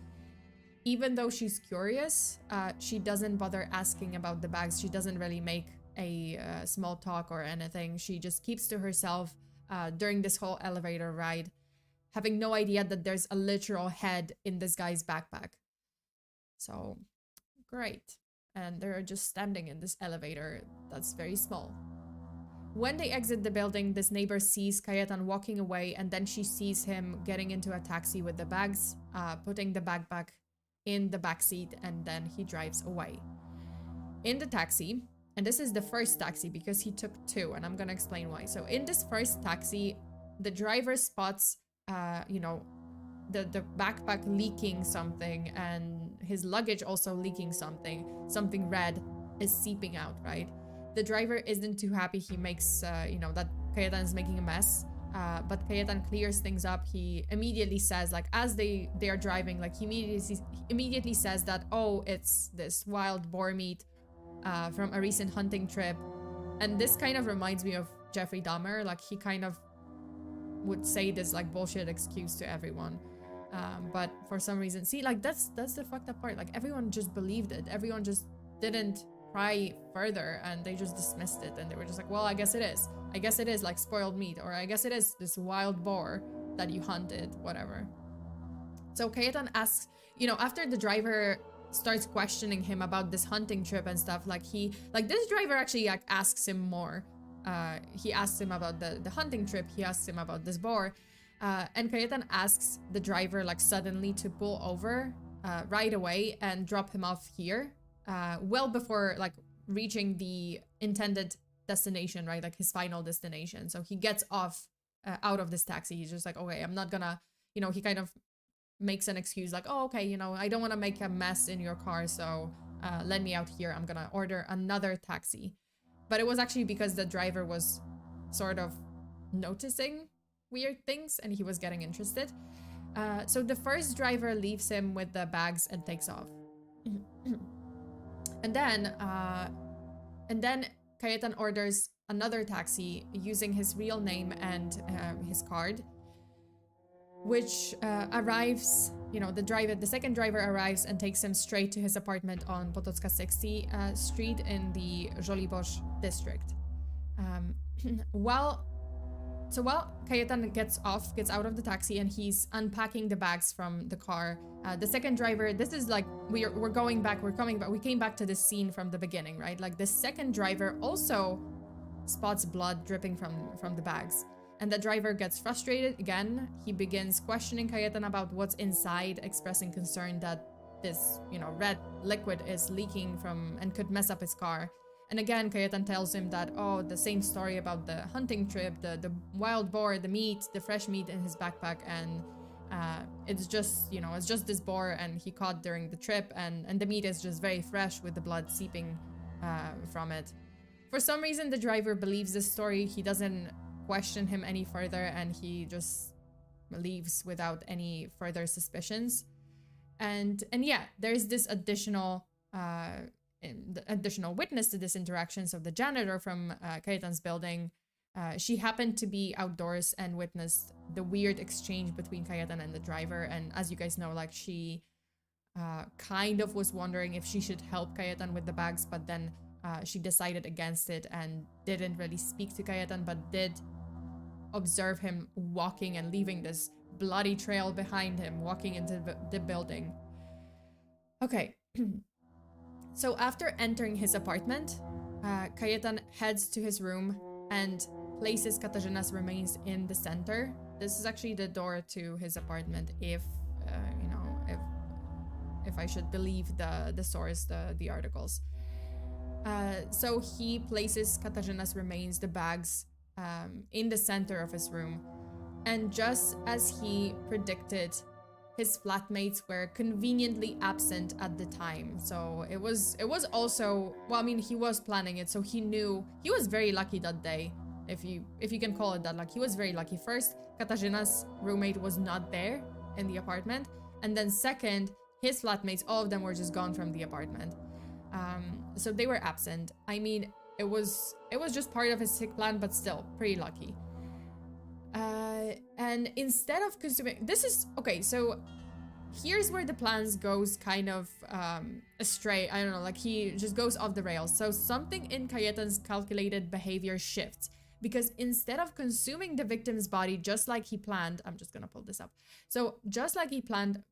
Even though she's curious, she doesn't bother asking about the bags. She doesn't really make a small talk or anything. She just keeps to herself during this whole elevator ride, having no idea that there's a literal head in this guy's backpack. So, great. And they're just standing in this elevator that's very small. When they exit the building, this neighbor sees Kajetan walking away, and then she sees him getting into a taxi with the bags, putting the backpack in the backseat, and then he drives away. In the taxi, and this is the first taxi because he took two, and I'm gonna explain why. So in this first taxi, the driver spots the backpack leaking something, and his luggage also leaking something red is seeping out, right? The driver isn't too happy. He makes that Kajetan is making a mess, but Kajetan clears things up. He immediately says, like, as they are driving, like he immediately says that, oh, it's this wild boar meat from a recent hunting trip. And this kind of reminds me of Jeffrey Dahmer. Like, he kind of would say this like bullshit excuse to everyone, but for some reason, see, like that's the fucked up part. Like, everyone just believed it. Everyone just didn't pry further, and they just dismissed it, and they were just like, well, I guess it is like spoiled meat, or I guess it is this wild boar that you hunted, whatever. So Kajetan asks, after the driver starts questioning him about this hunting trip and stuff, this driver actually asks him more. He asks him about the hunting trip. He asks him about this boar, and Kajetan asks the driver suddenly to pull over right away and drop him off here, well before reaching the intended destination, right? Like his final destination. So he gets off out of this taxi. He's just like, okay, I'm not gonna, he kind of makes an excuse like, oh, okay, I don't want to make a mess in your car, so let me out here. I'm gonna order another taxi. But it was actually because the driver was sort of noticing weird things and he was getting interested. So the first driver leaves him with the bags and takes off. And then Kajetan orders another taxi using his real name and his card, which arrives, the second driver arrives and takes him straight to his apartment on Potocka 60 Street in the Żoliborz district. While Kajetan gets out of the taxi and he's unpacking the bags from the car, the second driver, this is like, we came back to this scene from the beginning, right? Like, the second driver also spots blood dripping from the bags. And the driver gets frustrated again. He begins questioning Kajetan about what's inside, expressing concern that this, red liquid is leaking from and could mess up his car. And again, Kajetan tells him that, oh, the same story about the hunting trip, the wild boar, the fresh meat in his backpack, and it's just this boar and he caught during the trip, and the meat is just very fresh with the blood seeping from it. For some reason, the driver believes this story. He doesn't question him any further, and he just leaves without any further suspicions. And yeah, there's this additional witness to this interaction. So the janitor from Kajetan's building, she happened to be outdoors and witnessed the weird exchange between Kajetan and the driver. And as you guys know, she kind of was wondering if she should help Kajetan with the bags, but then she decided against it and didn't really speak to Kajetan, but did observe him walking and leaving this bloody trail behind him, walking into the building. Okay. So after entering his apartment, Kajetan heads to his room and places Katarzyna's remains in the center. This is actually the door to his apartment, if you know, if I should believe the source, the articles. So he places Katarzyna's remains, the bags, in the center of his room, and just as he predicted, his flatmates were conveniently absent at the time. So it was also, well, I mean, he was planning it, so he knew. He was very lucky that day, if you can call it that. Like, he was very lucky. First, Katarzyna's roommate was not there in the apartment, and then second, his flatmates, all of them were just gone from the apartment. So they were absent. I mean, it was just part of his sick plan, but still pretty lucky. And instead of consuming, this is okay, so here's where the plans goes kind of astray. I don't know, like, he just goes off the rails. So something in Kajetan's calculated behavior shifts, because instead of consuming the victim's body just like he planned, I'm just gonna pull this up. So just like he planned,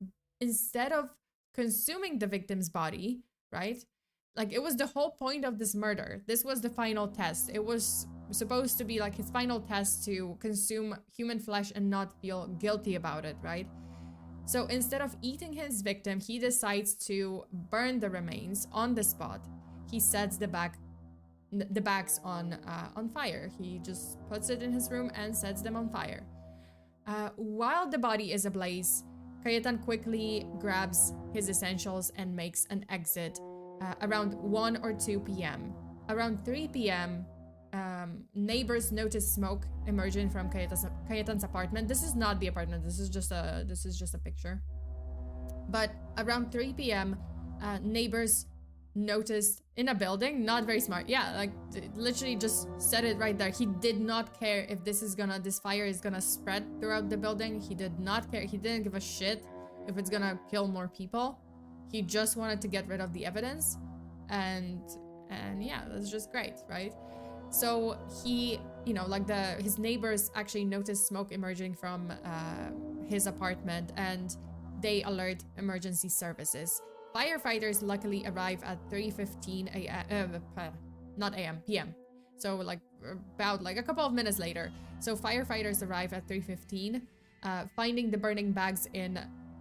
instead of consuming the victim's body, right? Like, it was the whole point of this murder. This was the final test. It was supposed to be like his final test to consume human flesh and not feel guilty about it, right? So instead of eating his victim, he decides to burn the remains on the spot. He sets the bags on fire. He just puts it in his room and sets them on fire. While the body is ablaze, Kajetan quickly grabs his essentials and makes an exit around 1 or 2 p.m. Around 3 p.m., neighbors notice smoke emerging from Kajetan's apartment. This is not the apartment. This is just a picture. But around 3 p.m., neighbors noticed in a building. Not very smart. Yeah, like, literally just said it right there. He did not care if this fire is gonna spread throughout the building. He did not care. He didn't give a shit if it's gonna kill more people. He just wanted to get rid of the evidence, and yeah, that's just great, right? So he, you know, like, his neighbors actually noticed smoke emerging from his apartment, and they alert emergency services. Firefighters luckily arrive at 3:15 a.m. Not a.m. p.m. So, like, about like a couple of minutes later. So firefighters arrive at 3:15, finding the burning bags in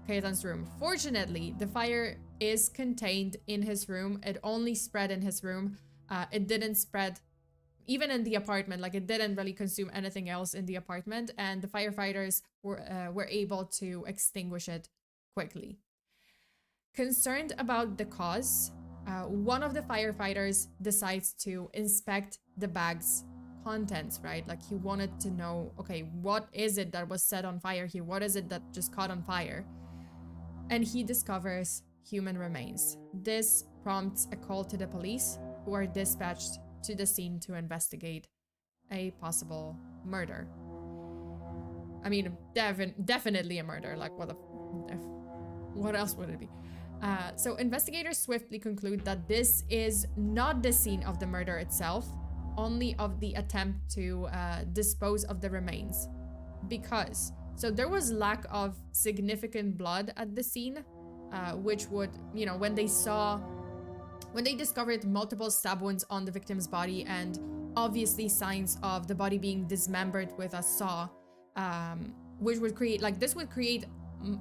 Kajetan's room. Fortunately, the fire is contained in his room. It only spread in his room. It didn't spread even in the apartment. Like, it didn't really consume anything else in the apartment, and the firefighters were able to extinguish it quickly. Concerned about the cause, one of the firefighters decides to inspect the bag's contents, right? Like, he wanted to know, okay, what is it that was set on fire here? What is it that just caught on fire? And he discovers human remains. This prompts a call to the police, who are dispatched to the scene to investigate a possible murder. I mean, definitely a murder. Like, what else would it be? So investigators swiftly conclude that this is not the scene of the murder itself, only of the attempt to dispose of the remains. Because, so there was lack of significant blood at the scene, which would, you know, when they discovered multiple stab wounds on the victim's body and obviously signs of the body being dismembered with a saw, which would create, like, this would create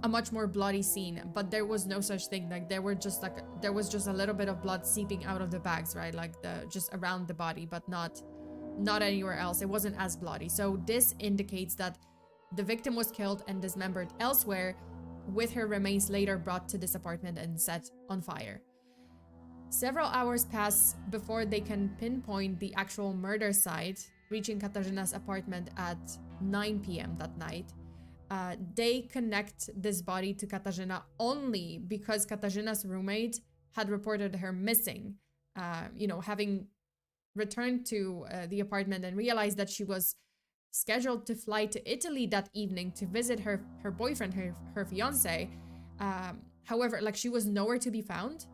a much more bloody scene, but there was no such thing. Like, there was just a little bit of blood seeping out of the bags, right? Like, just around the body, but not anywhere else. It wasn't as bloody. So this indicates that the victim was killed and dismembered elsewhere, with her remains later brought to this apartment and set on fire. Several hours pass before they can pinpoint the actual murder site, reaching Katarzyna's apartment at 9 p.m. that night. They connect this body to Katarzyna only because Katarzyna's roommate had reported her missing, having returned to the apartment and realized that she was scheduled to fly to Italy that evening to visit her boyfriend, her fiance. However, like, she was nowhere to be found,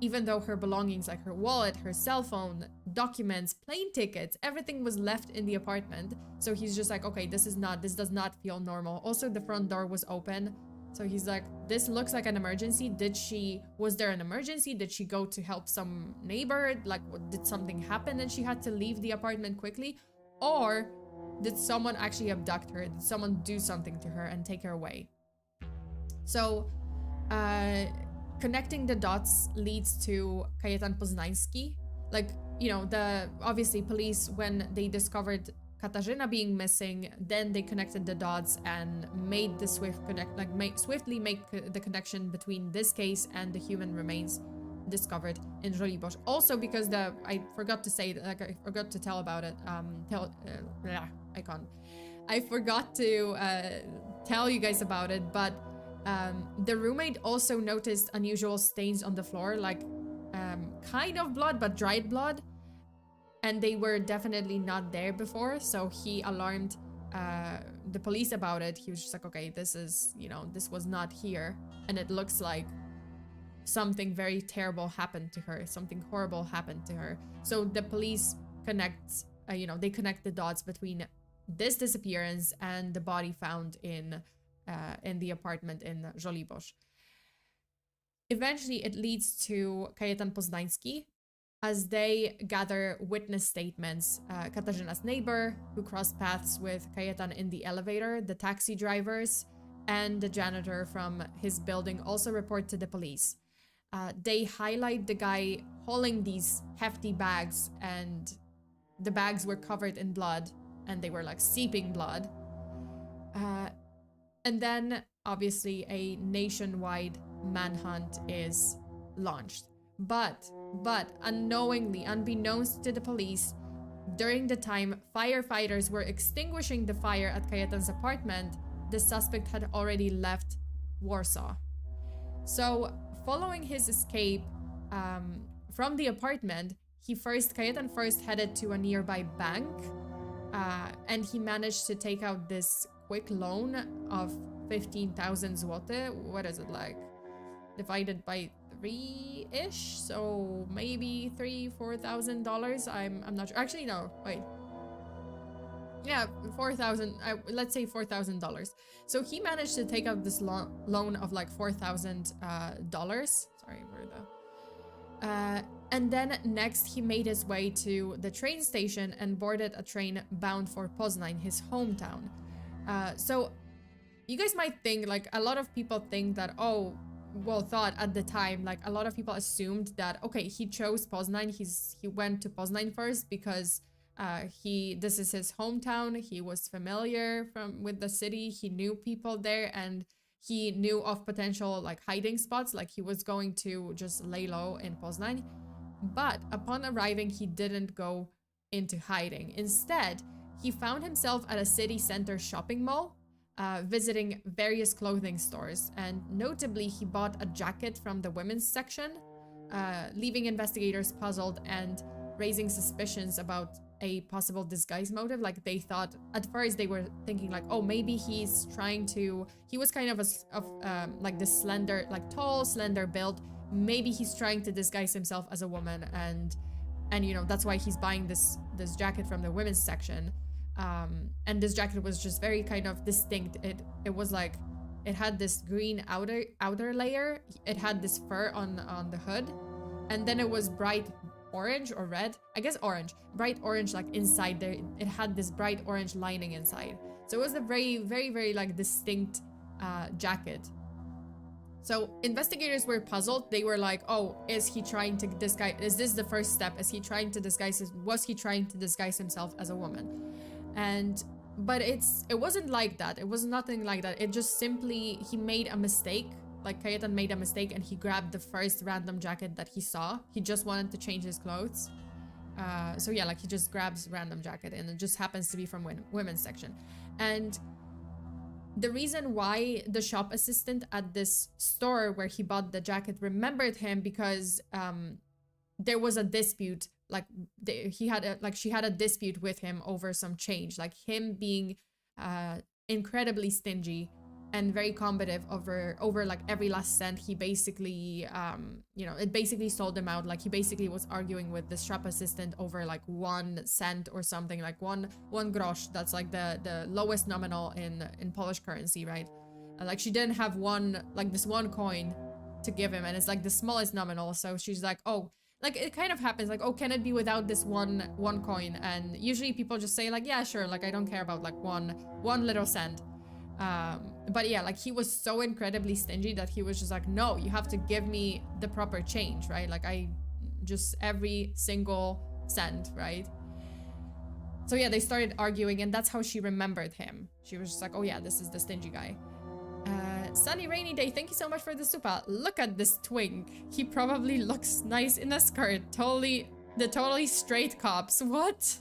even though her belongings, like her wallet, her cell phone, documents, plane tickets, everything was left in the apartment. So he's just like, okay, this does not feel normal. Also, the front door was open. So he's like, this looks like an emergency. Was there an emergency? Did she go to help some neighbor? Like, did something happen and she had to leave the apartment quickly? Or did someone actually abduct her? Did someone do something to her and take her away? So, connecting the dots leads to Kajetan Poznański. Like, you know, obviously police, when they discovered Katarzyna being missing, then they connected the dots and made the swiftly make the connection between this case and the human remains discovered in Żoliborz. Also because I forgot to say, like, I forgot to tell about it. I forgot to tell you guys about it, but the roommate also noticed unusual stains on the floor, like kind of blood, but dried blood. And they were definitely not there before, so he alarmed the police about it. He was just like, okay, this was not here, and it looks like something very terrible happened to her, something horrible happened to her. So the police connect the dots between this disappearance and the body found in the apartment in Żoliborz. Eventually, it leads to Kajetan Poznański, as they gather witness statements. Katarzyna's neighbor, who crossed paths with Kajetan in the elevator, the taxi drivers, and the janitor from his building also report to the police. They highlight the guy hauling these hefty bags, and the bags were covered in blood, and they were like seeping blood. And then, obviously, a nationwide manhunt is launched. But unknowingly, unbeknownst to the police, during the time firefighters were extinguishing the fire at Kajetan's apartment, the suspect had already left Warsaw. So, following his escape from the apartment, Kajetan first headed to a nearby bank, and he managed to take out this quick loan of 15,000 zloty. What is it, like, divided by 3-ish, so maybe $4,000. I'm not sure. Actually, no, wait. Yeah, 4,000. Let's say $4,000. So he managed to take out this loan of like $4,000. Sorry for the. And then next, he made his way to the train station and boarded a train bound for Poznań, his hometown. So you guys might think, like, a lot of people think that, thought at the time, like, a lot of people assumed that, okay, he chose Poznań, he went to Poznań first because this is his hometown, he was familiar with the city, he knew people there, and he knew of potential, like, hiding spots, like he was going to just lay low in Poznań. But upon arriving, he didn't go into hiding. Instead, he found himself at a city center shopping mall, visiting various clothing stores, and notably he bought a jacket from the women's section, leaving investigators puzzled and raising suspicions about a possible disguise motive. Like, they thought, at first they were thinking like, oh, maybe he was kind of like this slender, like tall, slender build, maybe he's trying to disguise himself as a woman, and that's why he's buying this jacket from the women's section. And this jacket was just very kind of distinct. It was like, it had this green outer layer, it had this fur on the hood, and then it was bright orange or red, I guess orange, bright orange, like inside there, it had this bright orange lining inside. So it was a very, very, very like distinct jacket. So investigators were puzzled. They were like, oh, is he trying to disguise, is this the first step? Was he trying to disguise himself as a woman? But it wasn't like that. It was nothing like that. It just simply, he made a mistake. Like, Kajetan made a mistake and he grabbed the first random jacket that he saw. He just wanted to change his clothes. So yeah, like, he just grabs random jacket and it just happens to be from women's section. And the reason why the shop assistant at this store where he bought the jacket remembered him, because there was a dispute. Like, she had a dispute with him over some change, like him being incredibly stingy and very combative over like every last cent. He basically it basically sold him out. Like, he basically was arguing with the shop assistant over like 1 cent or something, like one grosz. That's like the lowest nominal in Polish currency, right? Like she didn't have this one coin to give him, and it's like the smallest nominal. So she's like, oh, like it kind of happens like, oh, can it be without this one coin? And usually people just say like, yeah, sure, like I don't care about like one little cent. But yeah, like he was so incredibly stingy that he was just like, no, you have to give me the proper change, right? Like I just every single cent, right? So yeah, they started arguing, and that's how she remembered him. She was just like, oh yeah, this is the stingy guy. Sunny rainy day, thank you so much for the super. Look at this twink. He probably looks nice in a skirt. Totally straight cops. What?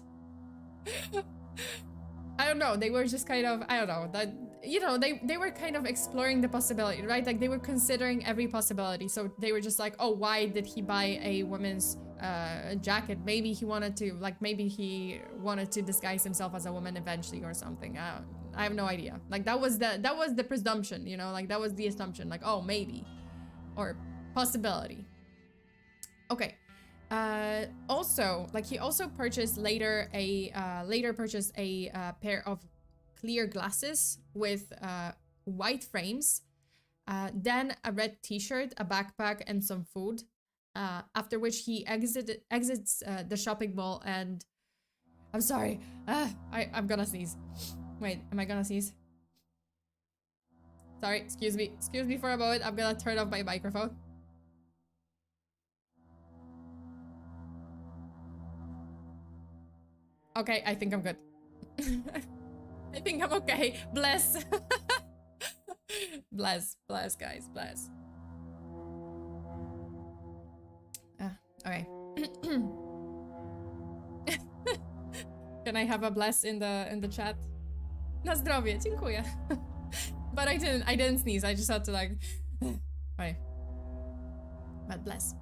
I don't know, they were just kind of, I don't know, that, you know, they were kind of exploring the possibility, right? Like they were considering every possibility. So they were just like, oh, why did he buy a woman's jacket? Maybe he wanted to, like, maybe he wanted to disguise himself as a woman eventually or something. I have no idea. Like that was the presumption, you know, like that was the assumption, like, oh, maybe, or possibility. Okay. Also, like he also purchased later purchased a pair of clear glasses with white frames, then a red t-shirt, a backpack, and some food. After which he exits the shopping mall, and I'm sorry, I'm gonna sneeze. Wait, am I gonna sneeze? Sorry, excuse me for a moment. I'm gonna turn off my microphone. Okay, I think I'm good. I think I'm okay. Bless. bless, guys, bless. Okay. Can I have a bless in the chat? Na zdrowie, dziękuję. But I didn't sneeze. I just had to like, right. But bless.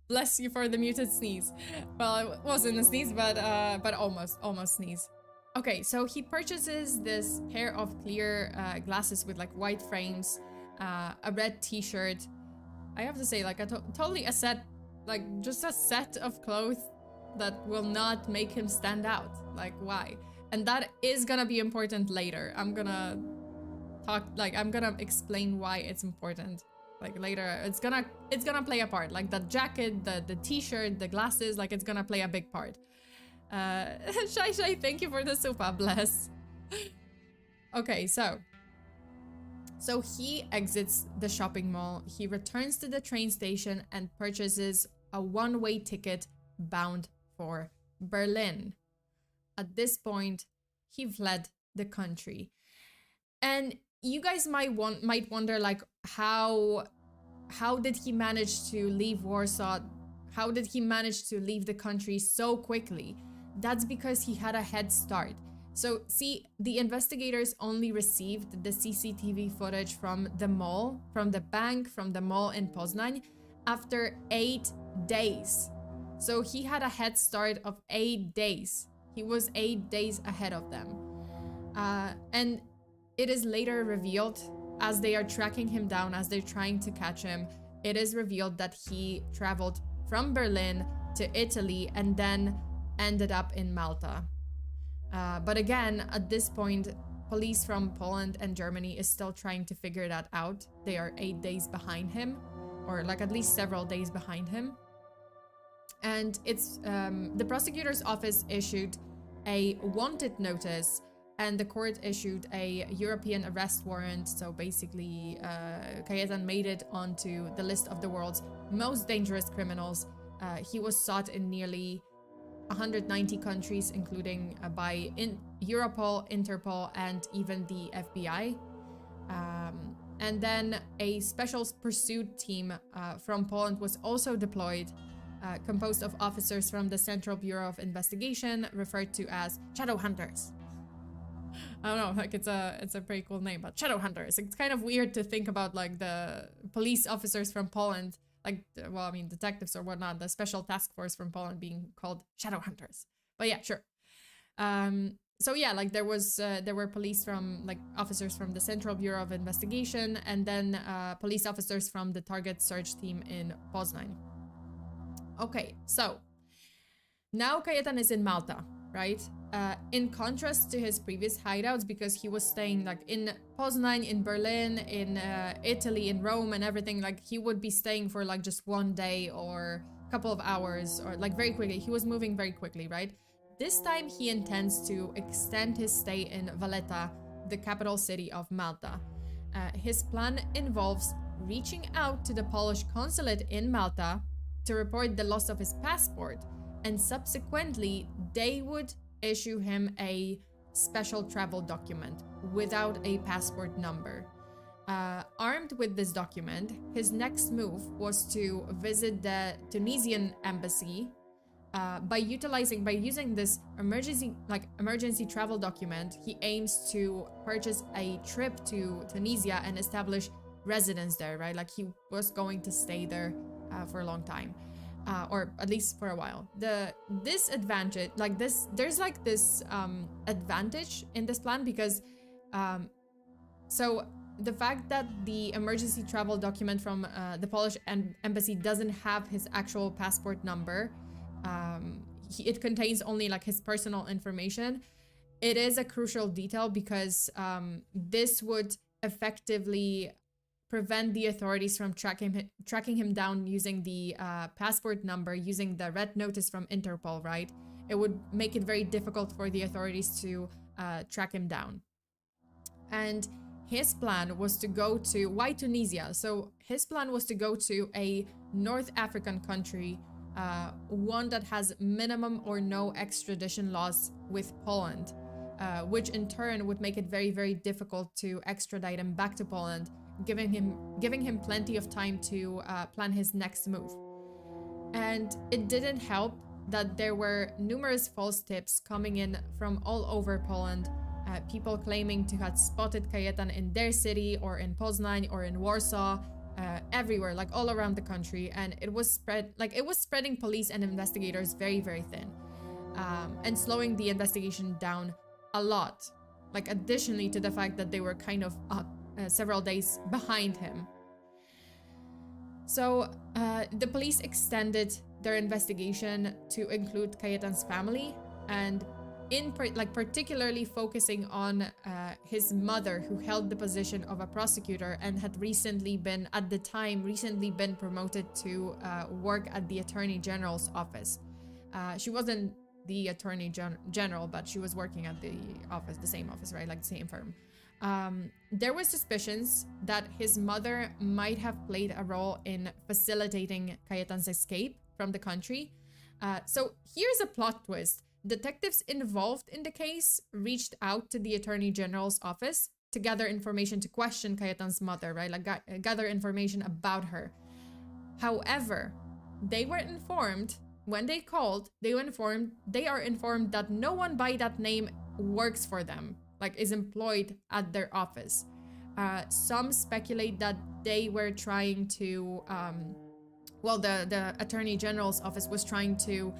Bless you for the muted sneeze. Well, it wasn't a sneeze, but almost sneeze. Okay, so he purchases this pair of clear glasses with like white frames, a red t-shirt. I have to say, like, totally a set, like just a set of clothes that will not make him stand out. Like, why? And that is gonna be important later. I'm gonna explain why it's important. Like later, it's gonna play a part. Like the jacket, the t-shirt, the glasses, like it's gonna play a big part. Shy, thank you for the super, bless. Okay, so he exits the shopping mall. He returns to the train station and purchases a one-way ticket bound for Berlin. At this point, he fled the country. And you guys might wonder, like, how did he manage to leave Warsaw? How did he manage to leave the country so quickly? That's because he had a head start. So see, the investigators only received the CCTV footage from the mall, from the bank, from the mall in Poznań after 8 days. So he had a head start of 8 days. He was 8 days ahead of them. And it is later revealed, as they are tracking him down, as they're trying to catch him, it is revealed that he traveled from Berlin to Italy and then ended up in Malta. But again, at this point, police from Poland and Germany is still trying to figure that out. They are 8 days behind him, or like at least several days behind him. And it's the prosecutor's office issued a wanted notice, and the court issued a European arrest warrant. So basically, Kajetan made it onto the list of the world's most dangerous criminals. He was sought in nearly 190 countries, including by Europol, Interpol, and even the FBI. And then a special pursuit team from Poland was also deployed, composed of officers from the Central Bureau of Investigation, referred to as Shadow Hunters. I don't know, like it's a pretty cool name, but Shadow Hunters. It's kind of weird to think about like the police officers from Poland, like, well, I mean, detectives or whatnot, the special task force from Poland being called Shadow Hunters. But yeah, sure. So yeah, like there were police from, like, officers from the Central Bureau of Investigation, and then police officers from the target search team in Poznań. Okay, so now Kajetan is in Malta, right? in contrast to his previous hideouts, because he was staying like in Poznan, in Berlin, in Italy, in Rome and everything. Like he would be staying for like just one day or a couple of hours, or like very quickly. He was moving very quickly, right? This time he intends to extend his stay in Valletta, the capital city of Malta. His plan involves reaching out to the Polish consulate in Malta to report the loss of his passport, and subsequently they would issue him a special travel document without a passport number. Armed with this document, his next move was to visit the Tunisian embassy. By using this emergency travel document, he aims to purchase a trip to Tunisia and establish residence there, right? Like he was going to stay there for a long time, or at least for a while. There's like this advantage in this plan, because so the fact that the emergency travel document from the Polish embassy doesn't have his actual passport number, it contains only like his personal information. It is a crucial detail because this would effectively prevent the authorities from tracking him down using the passport number, using the red notice from Interpol, right? It would make it very difficult for the authorities to track him down. And his plan was to go to, why Tunisia? So his plan was to go to a North African country, one that has minimum or no extradition laws with Poland, which in turn would make it very, very difficult to extradite him back to Poland, giving him plenty of time to plan his next move. And it didn't help that there were numerous false tips coming in from all over Poland, people claiming to have spotted Kajetan in their city or in Poznan or in Warsaw, everywhere, like all around the country. And it was spreading police and investigators very, very thin, and slowing the investigation down a lot, like additionally to the fact that they were kind of several days behind him. So the police extended their investigation to include Kajetan's family, and particularly focusing on his mother, who held the position of a prosecutor and had recently been promoted to work at the Attorney General's office. She wasn't the Attorney General, but she was working at the same office, right? Like the same firm. There were suspicions that his mother might have played a role in facilitating Kajetan's escape from the country. So here's a plot twist. Detectives involved in the case reached out to the Attorney General's office to gather information to question Kajetan's mother, right? Like gather information about her. However, they were informed, when they called, they are informed that no one by that name works for them, like is employed at their office. Some speculate that they were trying to, the Attorney General's office was trying to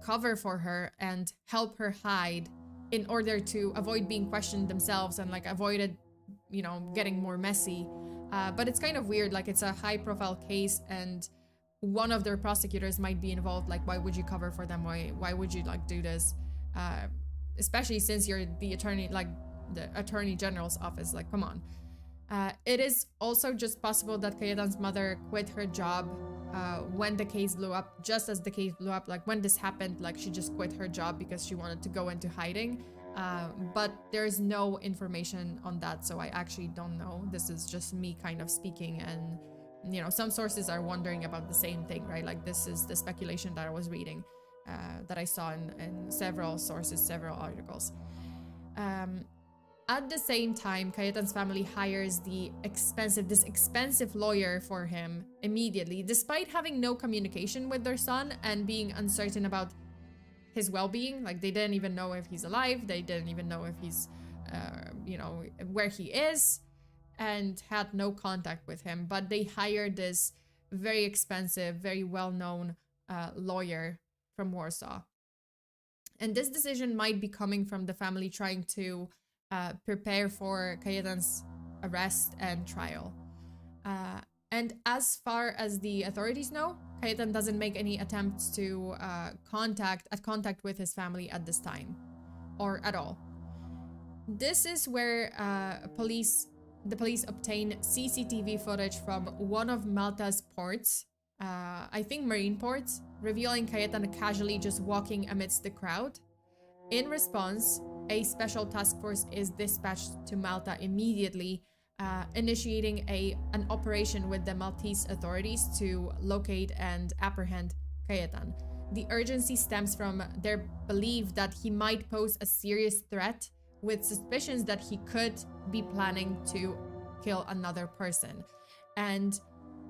cover for her and help her hide in order to avoid being questioned themselves and like avoided, getting more messy. But it's kind of weird, like it's a high profile case and one of their prosecutors might be involved. Like, why would you cover for them? Why would you like do this? Especially since you're the Attorney General's office, like, come on. It is also just possible that Kajetan's mother quit her job when the case blew up, just as the case blew up, like when this happened, like she just quit her job because she wanted to go into hiding. But there's no information on that, so I actually don't know. This is just me kind of speaking, and some sources are wondering about the same thing, right? Like this is the speculation that I was reading, that I saw in several sources, several articles. At the same time, Kajetan's family hires this expensive lawyer for him immediately, despite having no communication with their son and being uncertain about his well-being. Like they didn't even know if he's alive. They didn't even know if he's, where he is, and had no contact with him. But they hired this very expensive, very well-known lawyer from Warsaw. And this decision might be coming from the family trying to prepare for Kajetan's arrest and trial. And as far as the authorities know, Kajetan doesn't make any attempts to contact with his family at this time. or at all. This is where the police obtain CCTV footage from one of Malta's ports, I think marine ports, revealing Kajetan casually just walking amidst the crowd. In response, a special task force is dispatched to Malta immediately, initiating an operation with the Maltese authorities to locate and apprehend Kajetan. The urgency stems from their belief that he might pose a serious threat, with suspicions that he could be planning to kill another person. And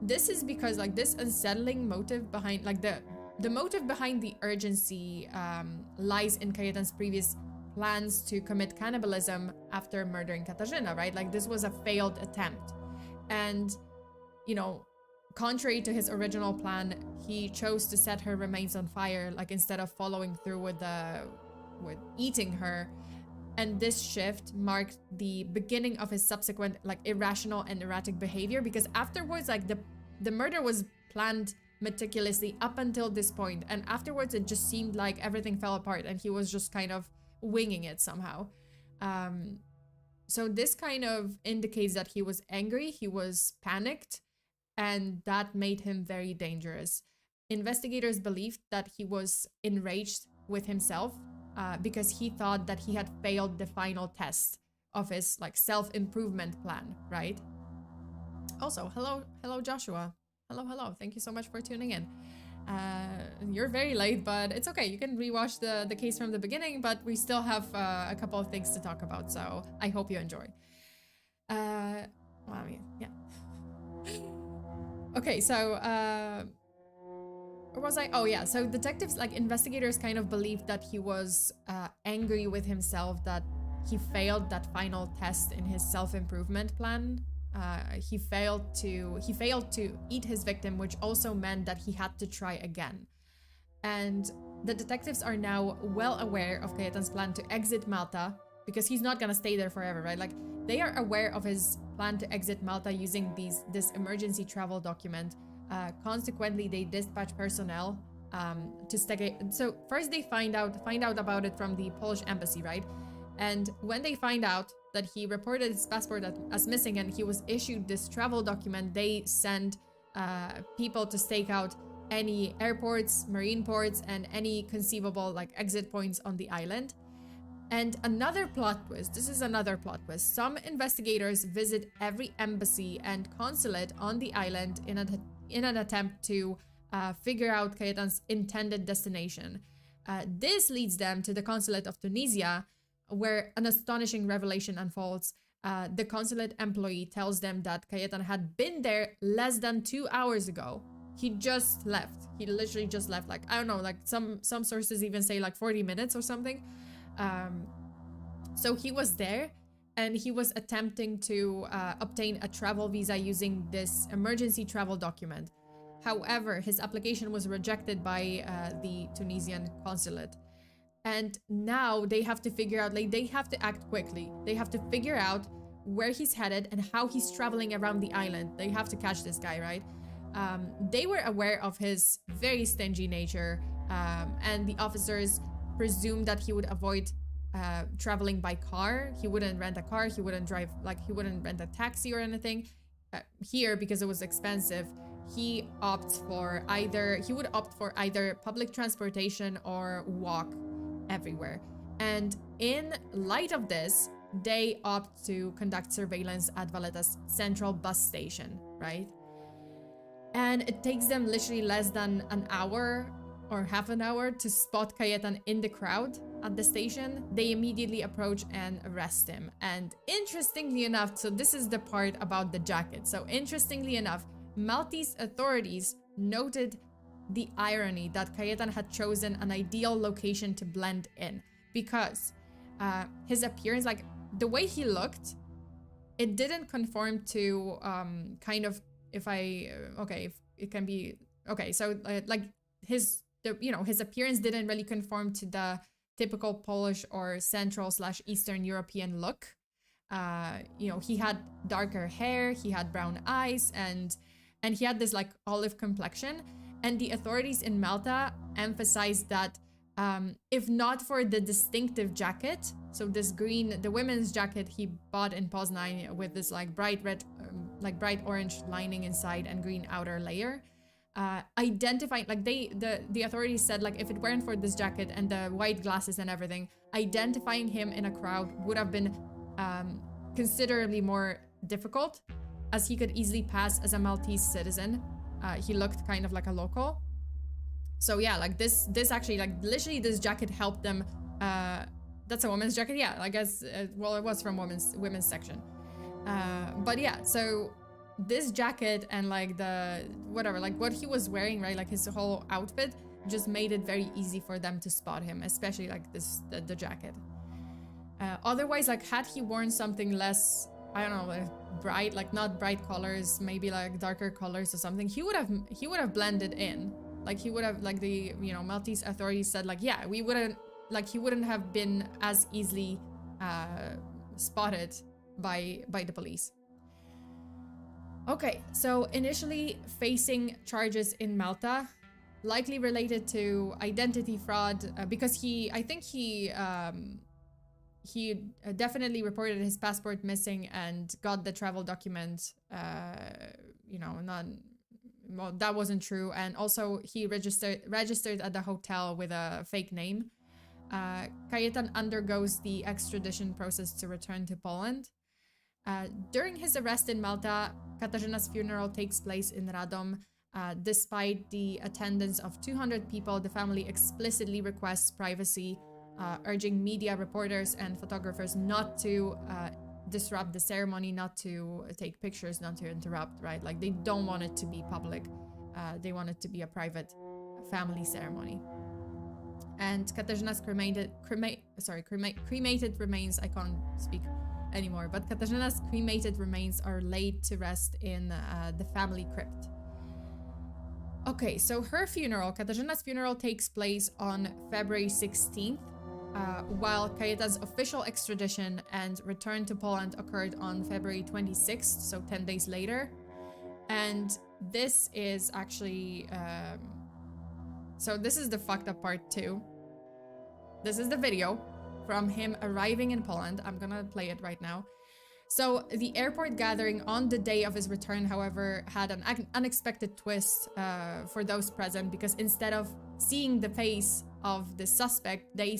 this is because like this unsettling motive behind like the motive behind the urgency lies in Kajetan's previous plans to commit cannibalism after murdering Katarzyna, right? Like this was a failed attempt. And, you know, contrary to his original plan, he chose to set her remains on fire, like instead of following through with eating her. And this shift marked the beginning of his subsequent like irrational and erratic behavior, because afterwards like the murder was planned meticulously up until this point, and afterwards it just seemed like everything fell apart and he was just kind of winging it somehow. So this kind of indicates that he was angry, he was panicked, and that made him very dangerous. Investigators believed that he was enraged with himself because he thought that he had failed the final test of his like self-improvement plan, right? Also, hello Joshua. Hello. Thank you so much for tuning in. You're very late, but it's okay. You can rewatch the case from the beginning, but we still have a couple of things to talk about, so I hope you enjoy. Well, I mean, yeah. Okay, so where was I? Oh yeah, so detectives, like investigators kind of believed that he was angry with himself, that he failed that final test in his self-improvement plan. He failed to eat his victim, which also meant that he had to try again. And the detectives are now well aware of Kajetan's plan to exit Malta, because he's not gonna stay there forever, right? Like they are aware of his plan to exit Malta using this emergency travel document. Consequently, they dispatch personnel to stay. So first they find out about it from the Polish embassy, right? And when they find out that he reported his passport as missing and he was issued this travel document, they send people to stake out any airports, marine ports, and any conceivable like exit points on the island. And another plot twist, this is another plot twist. Some investigators visit every embassy and consulate on the island in an attempt to figure out Kajetan's intended destination. This leads them to the consulate of Tunisia, where an astonishing revelation unfolds. The consulate employee tells them that Kajetan had been there less than 2 hours ago. He just left. He literally just left. Like, I don't know, like some sources even say like 40 minutes or something. So he was there and he was attempting to obtain a travel visa using this emergency travel document. However, his application was rejected by the Tunisian consulate. And now they have to figure out, like, they have to act quickly. They have to figure out where he's headed and how he's traveling around the island. They have to catch this guy, right? They were aware of his very stingy nature, and the officers presumed that he would avoid traveling by car. He wouldn't rent a car, he wouldn't drive, like, he wouldn't rent a taxi or anything. Here, because it was expensive, he would opt for either public transportation or walk everywhere. And in light of this, they opt to conduct surveillance at Valletta's central bus station, right? And it takes them literally less than an hour or half an hour to spot Kajetan in the crowd at the station. They immediately approach and arrest him. And interestingly enough, so this is the part about the jacket. So interestingly enough, Maltese authorities noted the irony that Kajetan had chosen an ideal location to blend in, because his appearance, like the way he looked, it didn't conform to kind of, if it can be, okay, so like his appearance didn't really conform to the typical Polish or Central/Eastern European look. He had darker hair, he had brown eyes, and he had this like olive complexion. And the authorities in Malta emphasized that If not for the distinctive jacket, so this green, the women's jacket he bought in Poznan with this like bright red, like bright orange lining inside and green outer layer, identifying, like the authorities said, like if it weren't for this jacket and the white glasses and everything, identifying him in a crowd would have been considerably more difficult, as he could easily pass as a Maltese citizen. He looked kind of like a local. So yeah, like this actually, like literally this jacket helped them. That's a woman's jacket, yeah, I guess, well, it was from women's section. But yeah, so this jacket and like the, whatever, like what he was wearing, right, like his whole outfit just made it very easy for them to spot him, especially like the jacket. Otherwise, like had he worn something less, I don't know, like bright, like not bright colors, maybe like darker colors or something, he would have blended in. Like he would have, like the, you know, Maltese authorities said, like, yeah, we wouldn't, like he wouldn't have been as easily spotted by the police. Okay, so initially facing charges in Malta, likely related to identity fraud, because I think he definitely reported his passport missing and got the travel document, you know, well, that wasn't true. And also he registered at the hotel with a fake name. Kajetan undergoes the extradition process to return to Poland. During his arrest in Malta, Katarzyna's funeral takes place in Radom. Despite the attendance of 200 people, the family explicitly requests privacy, urging media reporters and photographers not to disrupt the ceremony, not to take pictures, not to interrupt, right? Like they don't want it to be public. They want it to be a private family ceremony. And Katarzyna's cremated remains, I can't speak anymore, but Katarzyna's cremated remains are laid to rest in the family crypt. Okay, so her funeral, Katarzyna's funeral, takes place on February 16th, while Kajetan's official extradition and return to Poland occurred on February 26th, so 10 days later. And this is actually, so this is the fucked up part too. This is the video from him arriving in Poland. I'm gonna play it right now. So the airport gathering on the day of his return, however, had an unexpected twist for those present, because instead of seeing the face of the suspect, they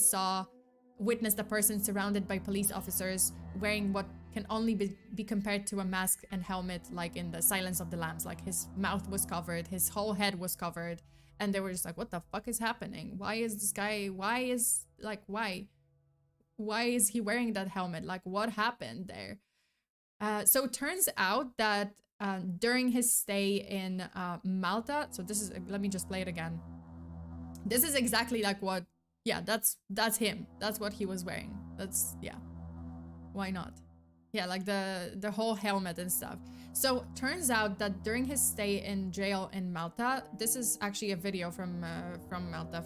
witnessed a person surrounded by police officers wearing what can only be compared to a mask and helmet, like in the Silence of the Lambs. Like his mouth was covered, his whole head was covered, and they were just like, what the fuck is happening? Why is this guy, why is he wearing that helmet? Like what happened there? So it turns out that during his stay in Malta, so this is, let me just play it again. This is exactly like what, yeah, that's him. That's what he was wearing. That's, yeah, why not? Yeah, like the whole helmet and stuff. So turns out that during his stay in jail in Malta, this is actually a video from Malta,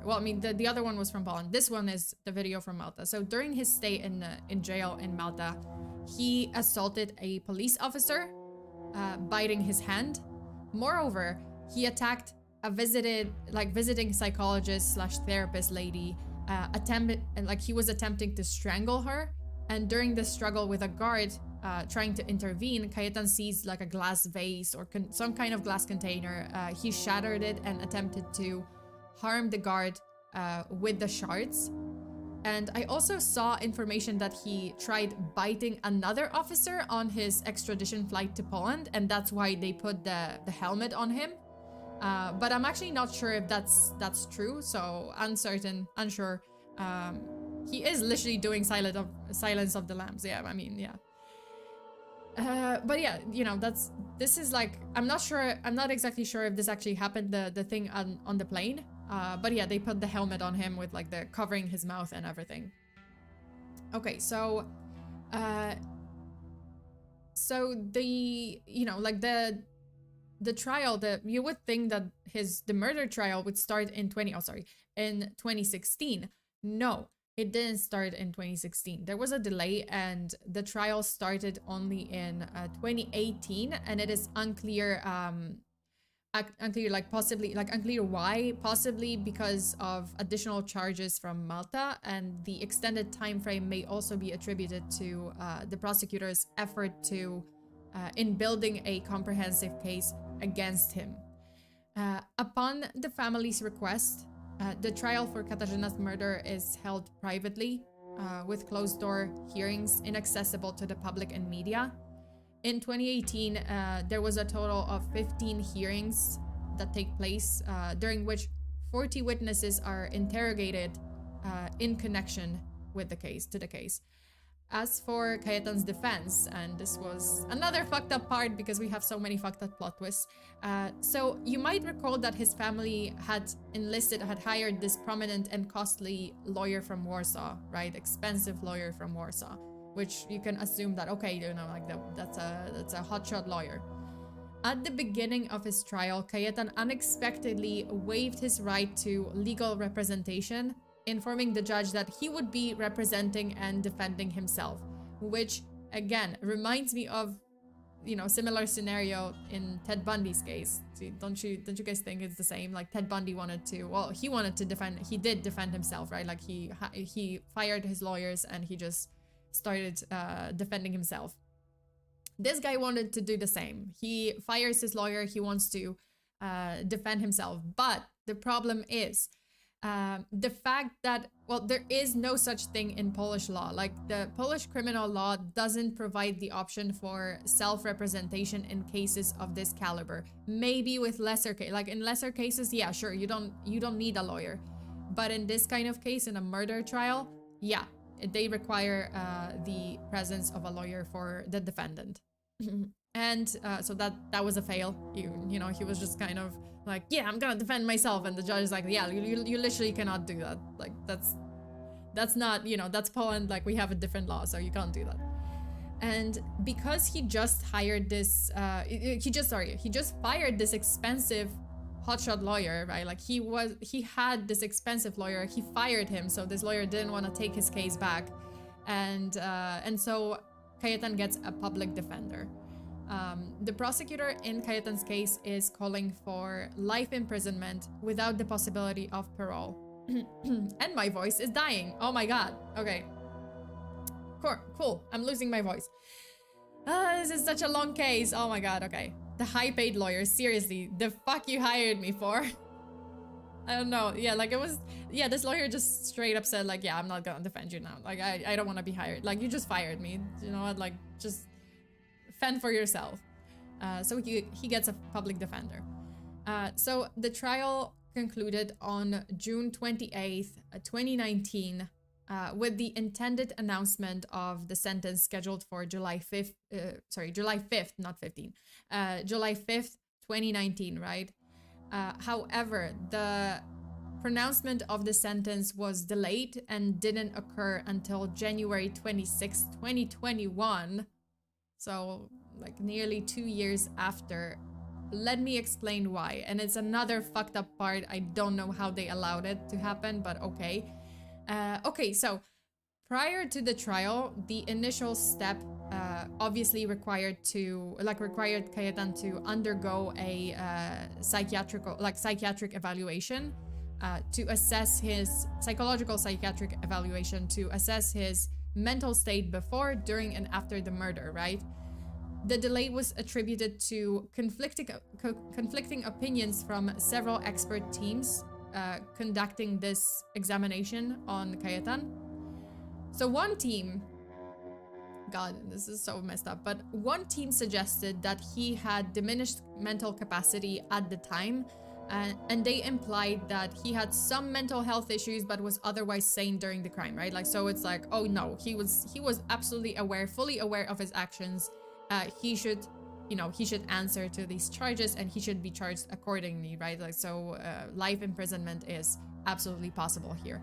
well, I mean, the other one was from Poland. This one is the video from Malta. So during his stay in jail in Malta, he assaulted a police officer, biting his hand. Moreover, he attacked a visiting psychologist / therapist lady, he was attempting to strangle her. And during the struggle with a guard trying to intervene, Kajetan seized like a glass vase or some kind of glass container. He shattered it and attempted to harm the guard with the shards. And I also saw information that he tried biting another officer on his extradition flight to Poland, and that's why they put the helmet on him. But I'm actually not sure if that's true, so unsure. He is literally doing Silence of the Lambs. Yeah, I mean, yeah. But yeah, you know, this is like, I'm not exactly sure if this actually happened, the thing on the plane. But yeah, they put the helmet on him with like the covering his mouth and everything. Okay, so the, you know, like the trial, you would think that the murder trial would start in 2016. No, it didn't start in 2016. There was a delay, and the trial started only in 2018, and it is unclear unclear, like possibly, like unclear why, possibly because of additional charges from Malta, and the extended time frame may also be attributed to the prosecutor's effort to in building a comprehensive case against him. Upon the family's request, the trial for Katarzyna's murder is held privately, with closed-door hearings inaccessible to the public and media. In 2018, there was a total of 15 hearings that take place, during which 40 witnesses are interrogated in connection with the case. As for Kajetan's defense, and this was another fucked up part because we have so many fucked up plot twists. So you might recall that his family had hired this prominent and costly lawyer from Warsaw, right? Expensive lawyer from Warsaw, which you can assume that, okay, you know, like that's a hotshot lawyer. At the beginning of his trial, Kajetan unexpectedly waived his right to legal representation, informing the judge that he would be representing and defending himself, which again reminds me of, you know, similar scenario in Ted Bundy's case. See, don't you guys think it's the same? Like Ted Bundy he did defend himself, right? Like he fired his lawyers and he just started defending himself. This guy wanted to do the same. He fires his lawyer, he wants to defend himself, but the problem is the fact that, well, there is no such thing in Polish law. Like the Polish criminal law doesn't provide the option for self-representation in cases of this caliber. Maybe with lesser like in lesser cases, yeah, sure, you don't need a lawyer. But in this kind of case, in a murder trial, yeah, they require the presence of a lawyer for the defendant. And so that was a fail. You know, he was just kind of like, yeah, I'm gonna defend myself, and the judge is like, yeah, you literally cannot do that. Like that's not, you know, that's Poland, like we have a different law, so you can't do that. And because he just hired this he just fired this expensive hotshot lawyer, right? Like he had this expensive lawyer, he fired him, so this lawyer didn't want to take his case back, and so Kajetan gets a public defender. The prosecutor in Kajetan's case is calling for life imprisonment without the possibility of parole. And my voice is dying. Oh my god. Okay. Cool. I'm losing my voice. This is such a long case. Oh my god. Okay. The high-paid lawyer. Seriously, the fuck you hired me for? I don't know. Yeah, like it was... Yeah, this lawyer just straight up said, like, yeah, I'm not gonna defend you now. Like, I don't want to be hired. Like, you just fired me. You know what? Like, just... fend for yourself. So he gets a public defender. So the trial concluded on June 28th, 2019, with the intended announcement of the sentence scheduled for July 5th, July 5th, not 15, July 5th, 2019, right? However, the pronouncement of the sentence was delayed and didn't occur until January 26th, 2021. So, like, nearly 2 years after. Let me explain why. And it's another fucked up part. I don't know how they allowed it to happen, but okay. Okay, so prior to the trial, the initial step obviously required Kajetan to undergo a psychiatric evaluation to assess his psychiatric evaluation to assess his mental state before, during, and after the murder, right? The delay was attributed to conflicting opinions from several expert teams conducting this examination on Kajetan. So one team, God, this is so messed up, but one team suggested that he had diminished mental capacity at the time, and they implied that he had some mental health issues but was otherwise sane during the crime, right? Like, so it's like, oh no, he was absolutely aware, fully aware of his actions. He should answer to these charges and he should be charged accordingly, right? Like, so life imprisonment is absolutely possible here.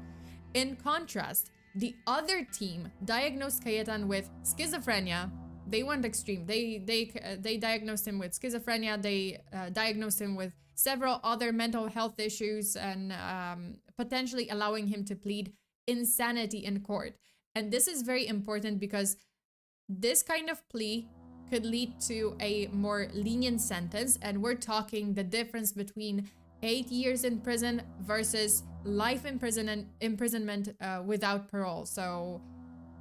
In contrast, the other team diagnosed Kajetan with schizophrenia. They went extreme. They diagnosed him with schizophrenia. They diagnosed him with several other mental health issues, and potentially allowing him to plead insanity in court. And this is very important because this kind of plea could lead to a more lenient sentence, and we're talking the difference between 8 years in prison versus life imprisonment without parole. So,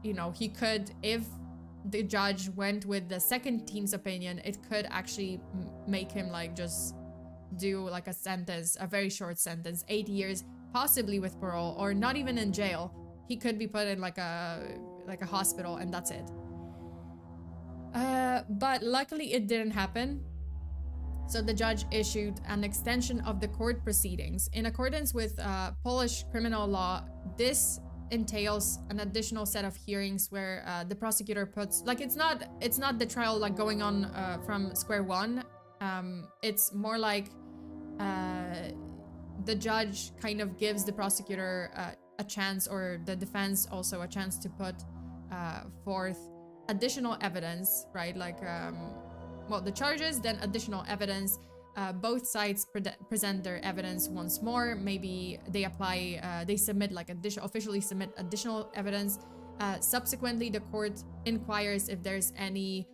you know, he could, if the judge went with the second team's opinion, it could actually make him like just do like a sentence, a very short sentence, 8 years, possibly with parole, or not even in jail. He could be put in like a hospital, and that's it. But luckily it didn't happen. So the judge issued an extension of the court proceedings. In accordance with Polish criminal law, this entails an additional set of hearings where the prosecutor puts, like, it's not the trial like going on from square one. It's more like the judge kind of gives the prosecutor a chance, or the defense also a chance, to put forth additional evidence, right? Like, well, the charges, then additional evidence. Both sides present their evidence once more. Maybe they apply, they submit like officially submit additional evidence. Subsequently, the court inquires if there's anything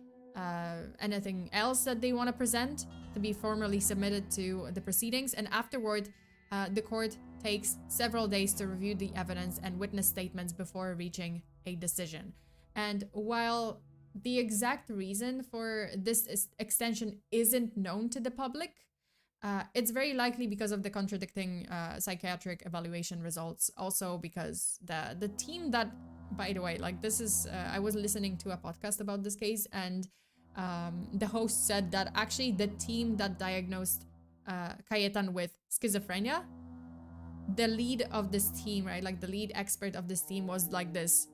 else that they want to present to be formally submitted to the proceedings. And afterward, the court takes several days to review the evidence and witness statements before reaching a decision. And while the exact reason for this extension isn't known to the public, it's very likely because of the contradicting psychiatric evaluation results. Also because the team that, by the way, like, this is, I was listening to a podcast about this case, and the host said that actually the team that diagnosed Kajetan with schizophrenia, the lead of this team, right, like the lead expert of this team was like this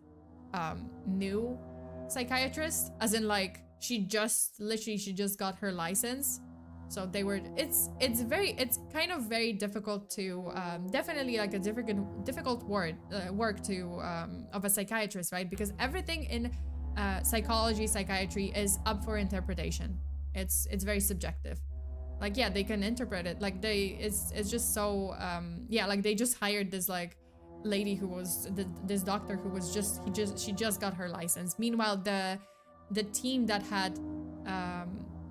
new psychiatrist, as in like she just got her license. So they were, it's kind of very difficult to definitely like a difficult work to of a psychiatrist, right? Because everything in psychiatry is up for interpretation. It's very subjective. Like, yeah, they can interpret it, like it's just so yeah, like they just hired this like lady who was this doctor who was she just got her license. Meanwhile, the team that had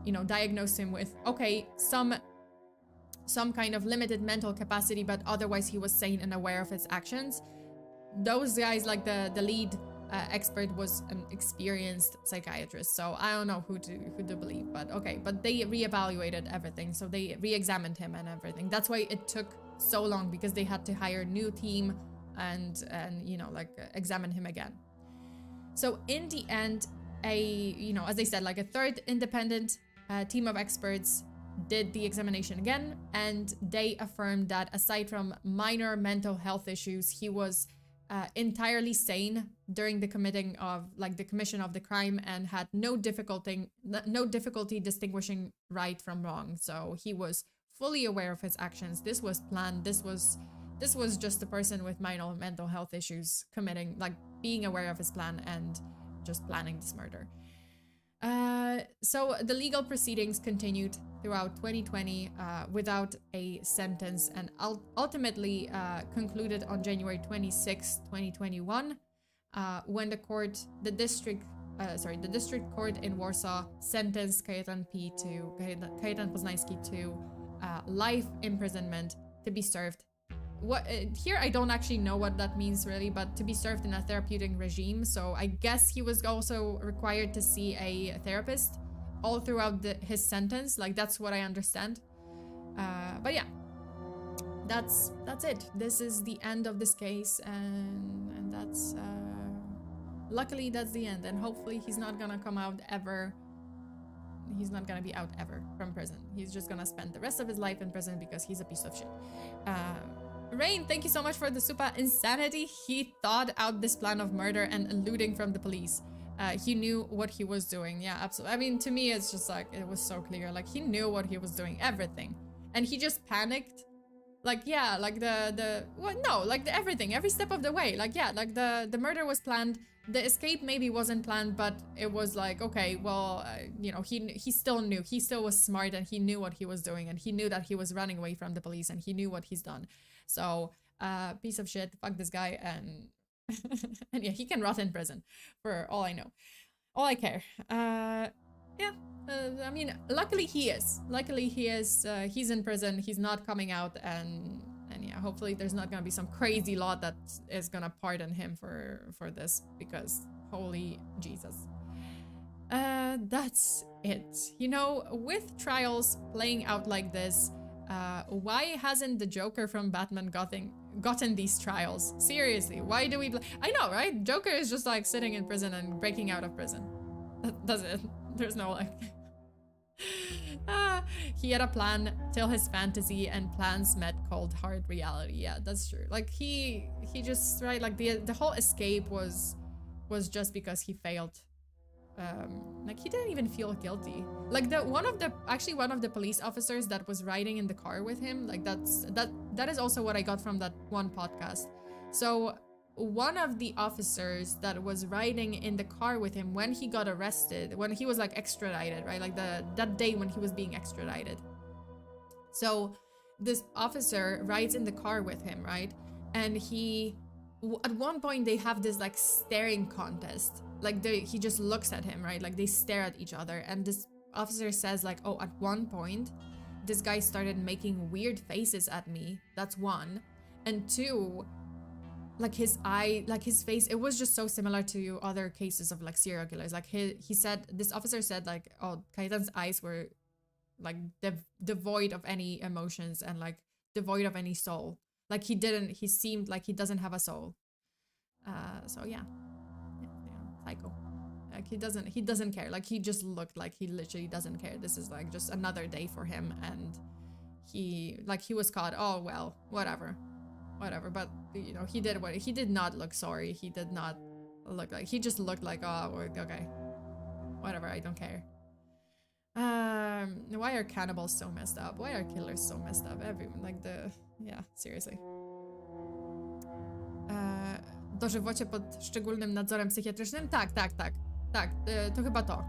you know, diagnosed him with, okay, some kind of limited mental capacity, but otherwise he was sane and aware of his actions. Those guys, like the lead expert was an experienced psychiatrist, so I don't know who to believe, but okay. But they reevaluated everything, so they re-examined him and everything. That's why it took so long, because they had to hire a new team and you know, like examine him again. So in the end, you know, as I said, like a third independent team of experts did the examination again, and they affirmed that aside from minor mental health issues, he was entirely sane during the commission of the crime, and had no difficulty distinguishing right from wrong. So he was fully aware of his actions. This was planned. This was just a person with minor mental health issues being aware of his plan and just planning this murder. So the legal proceedings continued throughout 2020 without a sentence, and ultimately concluded on January 26, 2021, when the district court in Warsaw sentenced Kajetan Poznański to life imprisonment to be served. Here I don't actually know what that means really, but to be served in a therapeutic regime. So I guess he was also required to see a therapist all throughout his sentence. Like, that's what I understand. But yeah, that's it. This is the end of this case, and that's luckily that's the end. And hopefully he's not gonna come out ever. He's not gonna be out ever from prison. He's just gonna spend the rest of his life in prison because he's a piece of shit. Rain, thank you so much for the super insanity. He thought out this plan of murder and eluding from the police. He knew what he was doing. Yeah, absolutely. I mean, to me, it's just like, it was so clear. Like, he knew what he was doing, everything. And he just panicked. Like, yeah, like everything, every step of the way. Like, yeah, like the murder was planned. The escape maybe wasn't planned, but it was like, okay, well, you know, he still knew. He still was smart, and he knew what he was doing, and he knew that he was running away from the police, and he knew what he's done. So, piece of shit, fuck this guy, and and yeah, he can rot in prison, for all I know. All I care. yeah, I mean, luckily he is. Luckily he is. He's in prison. He's not coming out, and yeah, hopefully there's not gonna be some crazy law that is gonna pardon him for this, because holy Jesus. That's it. You know, with trials playing out like this, why hasn't the Joker from Batman gotten these trials? Seriously, why do we... I know, right? Joker is just like sitting in prison and breaking out of prison. That's it. There's no like... he had a plan till his fantasy and plans met cold hard reality. Yeah, that's true. Like he just, right, like the whole escape was just because he failed. Like he didn't even feel guilty. Like one of the police officers that was riding in the car with him, like that is also what I got from that one podcast. So one of the officers that was riding in the car with him when he got arrested, when he was like extradited, right? Like that day when he was being extradited. So this officer rides in the car with him, right? And at one point they have this like staring contest. Like he just looks at him, right? Like they stare at each other. And this officer says like, oh, at one point, this guy started making weird faces at me. That's one. And two, like his face, it was just so similar to other cases of like serial killers. Like he said, this officer said like, oh, Kajetan's eyes were like devoid of any emotions and like devoid of any soul. Like he seemed like he doesn't have a soul. So yeah, psycho. Like he doesn't care. Like he just looked like he literally doesn't care. This is like just another day for him, and he was caught. Oh well, whatever. But you know, he did not look sorry. He did not look like, he just looked like, oh okay, whatever, I don't care. Why are cannibals so messed up? Why are killers so messed up? Everyone, like yeah, seriously. Dożywocie pod szczególnym nadzorem psychiatrycznym? Tak, to chyba to.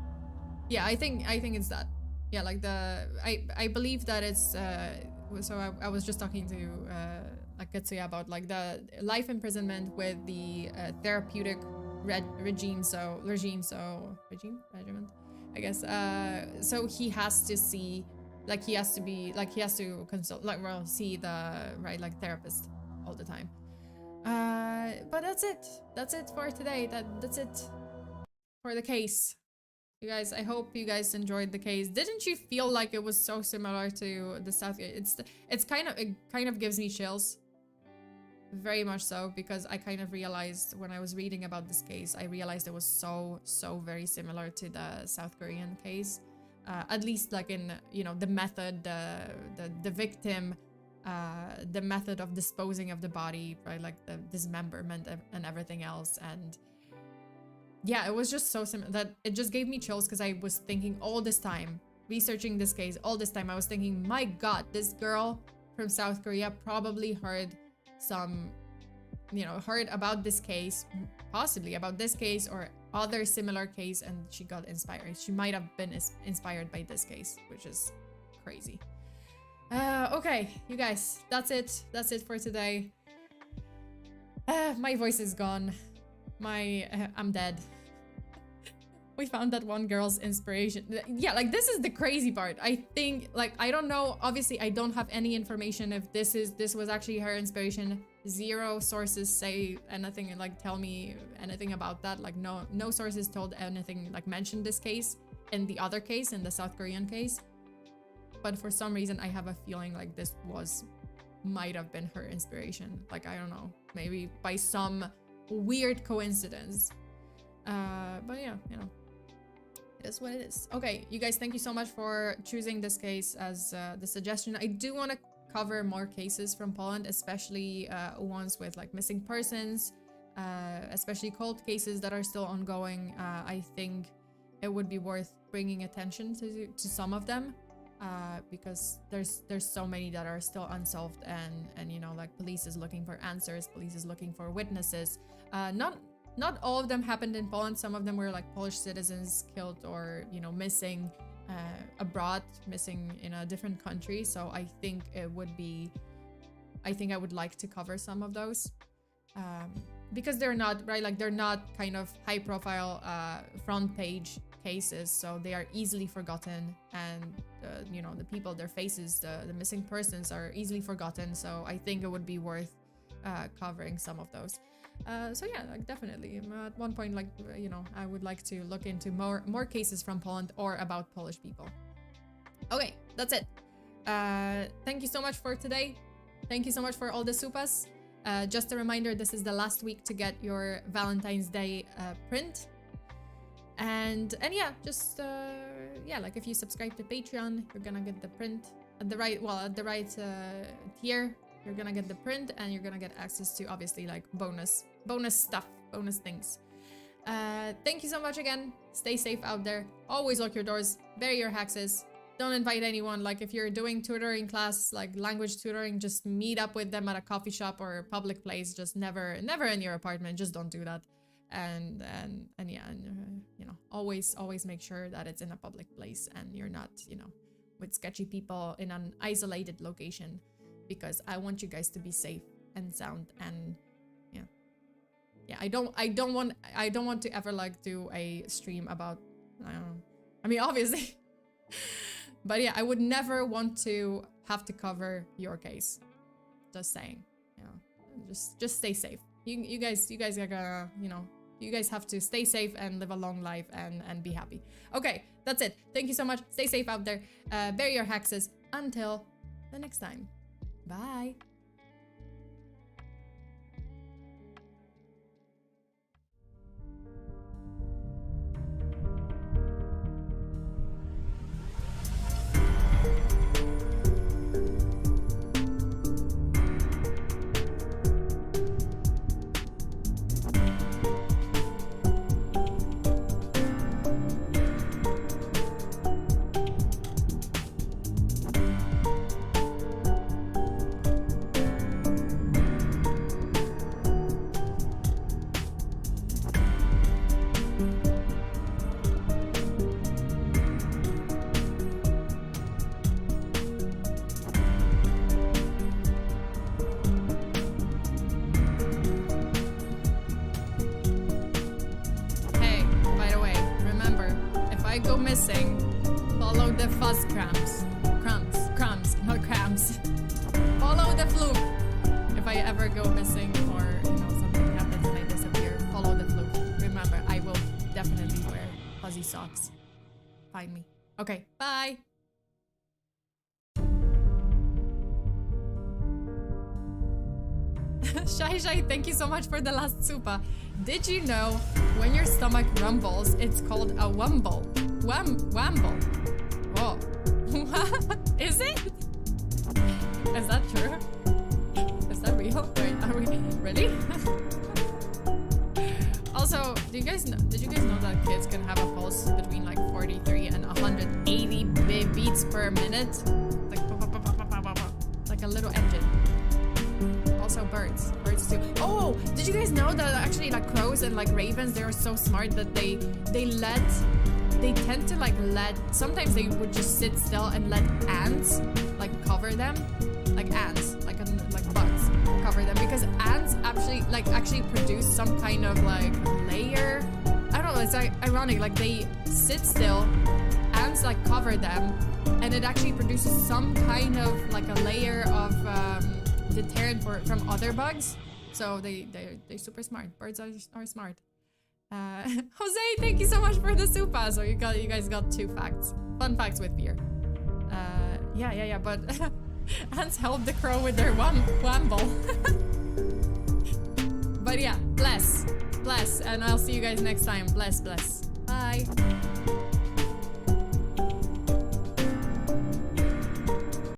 Yeah, I think it's that. Yeah, like I believe that it's so I was just talking to like Katsuya about like the life imprisonment with the therapeutic regiment, I guess. So he has to see, like he has to consult, like, well, see the right, like, therapist all the time. But that's it for today. That's it for the case. You guys, I hope you guys enjoyed the case. Didn't you feel like it was so similar to the South? It kind of gives me chills. Very much so, because I kind of realized when I was reading about this case, I realized it was so very similar to the South Korean case. At least like in, you know, the method, the victim, the method of disposing of the body, right? Like the dismemberment and everything else. And yeah, it was just so similar that it just gave me chills, because I was thinking all this time, researching this case, all this time, I was thinking, my God, this girl from South Korea probably heard about this case, possibly about this case or other similar case, and she got inspired. She might have been inspired by this case, which is crazy. Okay, you guys, that's it for today. My voice is gone. I'm dead. We found that one girl's inspiration. Yeah, like, this is the crazy part. I think, like, I don't know, obviously I don't have any information if this was actually her inspiration. Zero sources say anything, like, tell me anything about that. Like, no sources told anything, like, mentioned this case in the other case, in the South Korean case. But for some reason I have a feeling like this might have been her inspiration. Like, I don't know, maybe by some weird coincidence. But yeah, you know, it is what it is. Okay, you guys, thank you so much for choosing this case as the suggestion. I do want to cover more cases from Poland, especially ones with like missing persons, especially cold cases that are still ongoing. I think it would be worth bringing attention to some of them, because there's so many that are still unsolved, and you know, like, police is looking for answers, police is looking for witnesses. Not all of them happened in Poland. Some of them were like Polish citizens killed, or, you know, missing abroad, missing in a different country. So I think I would like to cover some of those, because they're not, right, like, they're not kind of high profile front page cases, so they are easily forgotten, and you know, the people, their faces, the missing persons are easily forgotten. So I think it would be worth covering some of those. So yeah, like definitely at one point, like, you know, I would like to look into more cases from Poland or about Polish people. Okay, that's it. Thank you so much for today. Thank you so much for all the supas. Just a reminder, this is the last week to get your Valentine's Day print. And yeah, just yeah, like if you subscribe to Patreon, you're gonna get the print at the right, well, at the right tier. You're gonna get the print, and you're gonna get access to obviously like bonus stuff, bonus things. Thank you so much again. Stay safe out there. Always lock your doors. Bury your hexes. Don't invite anyone. Like if you're doing tutoring class, like language tutoring, just meet up with them at a coffee shop or a public place. Just never in your apartment. Just don't do that. And yeah, and, you know, always make sure that it's in a public place and you're not, you know, with sketchy people in an isolated location, because I want you guys to be safe and sound. And yeah, I don't want to ever like do a stream about, I mean obviously. But yeah, I would never want to have to cover your case. Just saying, you know, just stay safe. You guys are gonna, you know, you guys have to stay safe and live a long life and be happy. Okay, that's it. Thank you so much. Stay safe out there. Bury your hexes. Until the next time. Bye. Go missing, follow the fuzz crumbs, not crams. Follow the fluke. If I ever go missing or, you know, something happens and I disappear, follow the fluke. Remember, I will definitely wear fuzzy socks. Find me. Okay, bye. Shai, thank you so much for the last supa. Did you know when your stomach rumbles, it's called a wumble? Wamble. Oh. Is it? Is that true? Is that real? Wait, are we really? Also, did you guys know that kids can have a pulse between like 43 and 180 beats per minute? Like a little engine. Also birds too. Oh, did you guys know that actually like crows and like ravens, they're so smart that they tend to like let, sometimes they would just sit still and let ants like cover them, like ants, like bugs cover them, because ants actually produce some kind of like layer. I don't know, it's like ironic, like they sit still, ants like cover them, and it actually produces some kind of like a layer of deterrent from other bugs. So they're super smart. Birds are smart. Jose, thank you so much for the supa. So you guys got 2 facts, fun facts with beer. Yeah, but ants help the crow with their wamble. But yeah, bless, and I'll see you guys next time. Bless. Bye.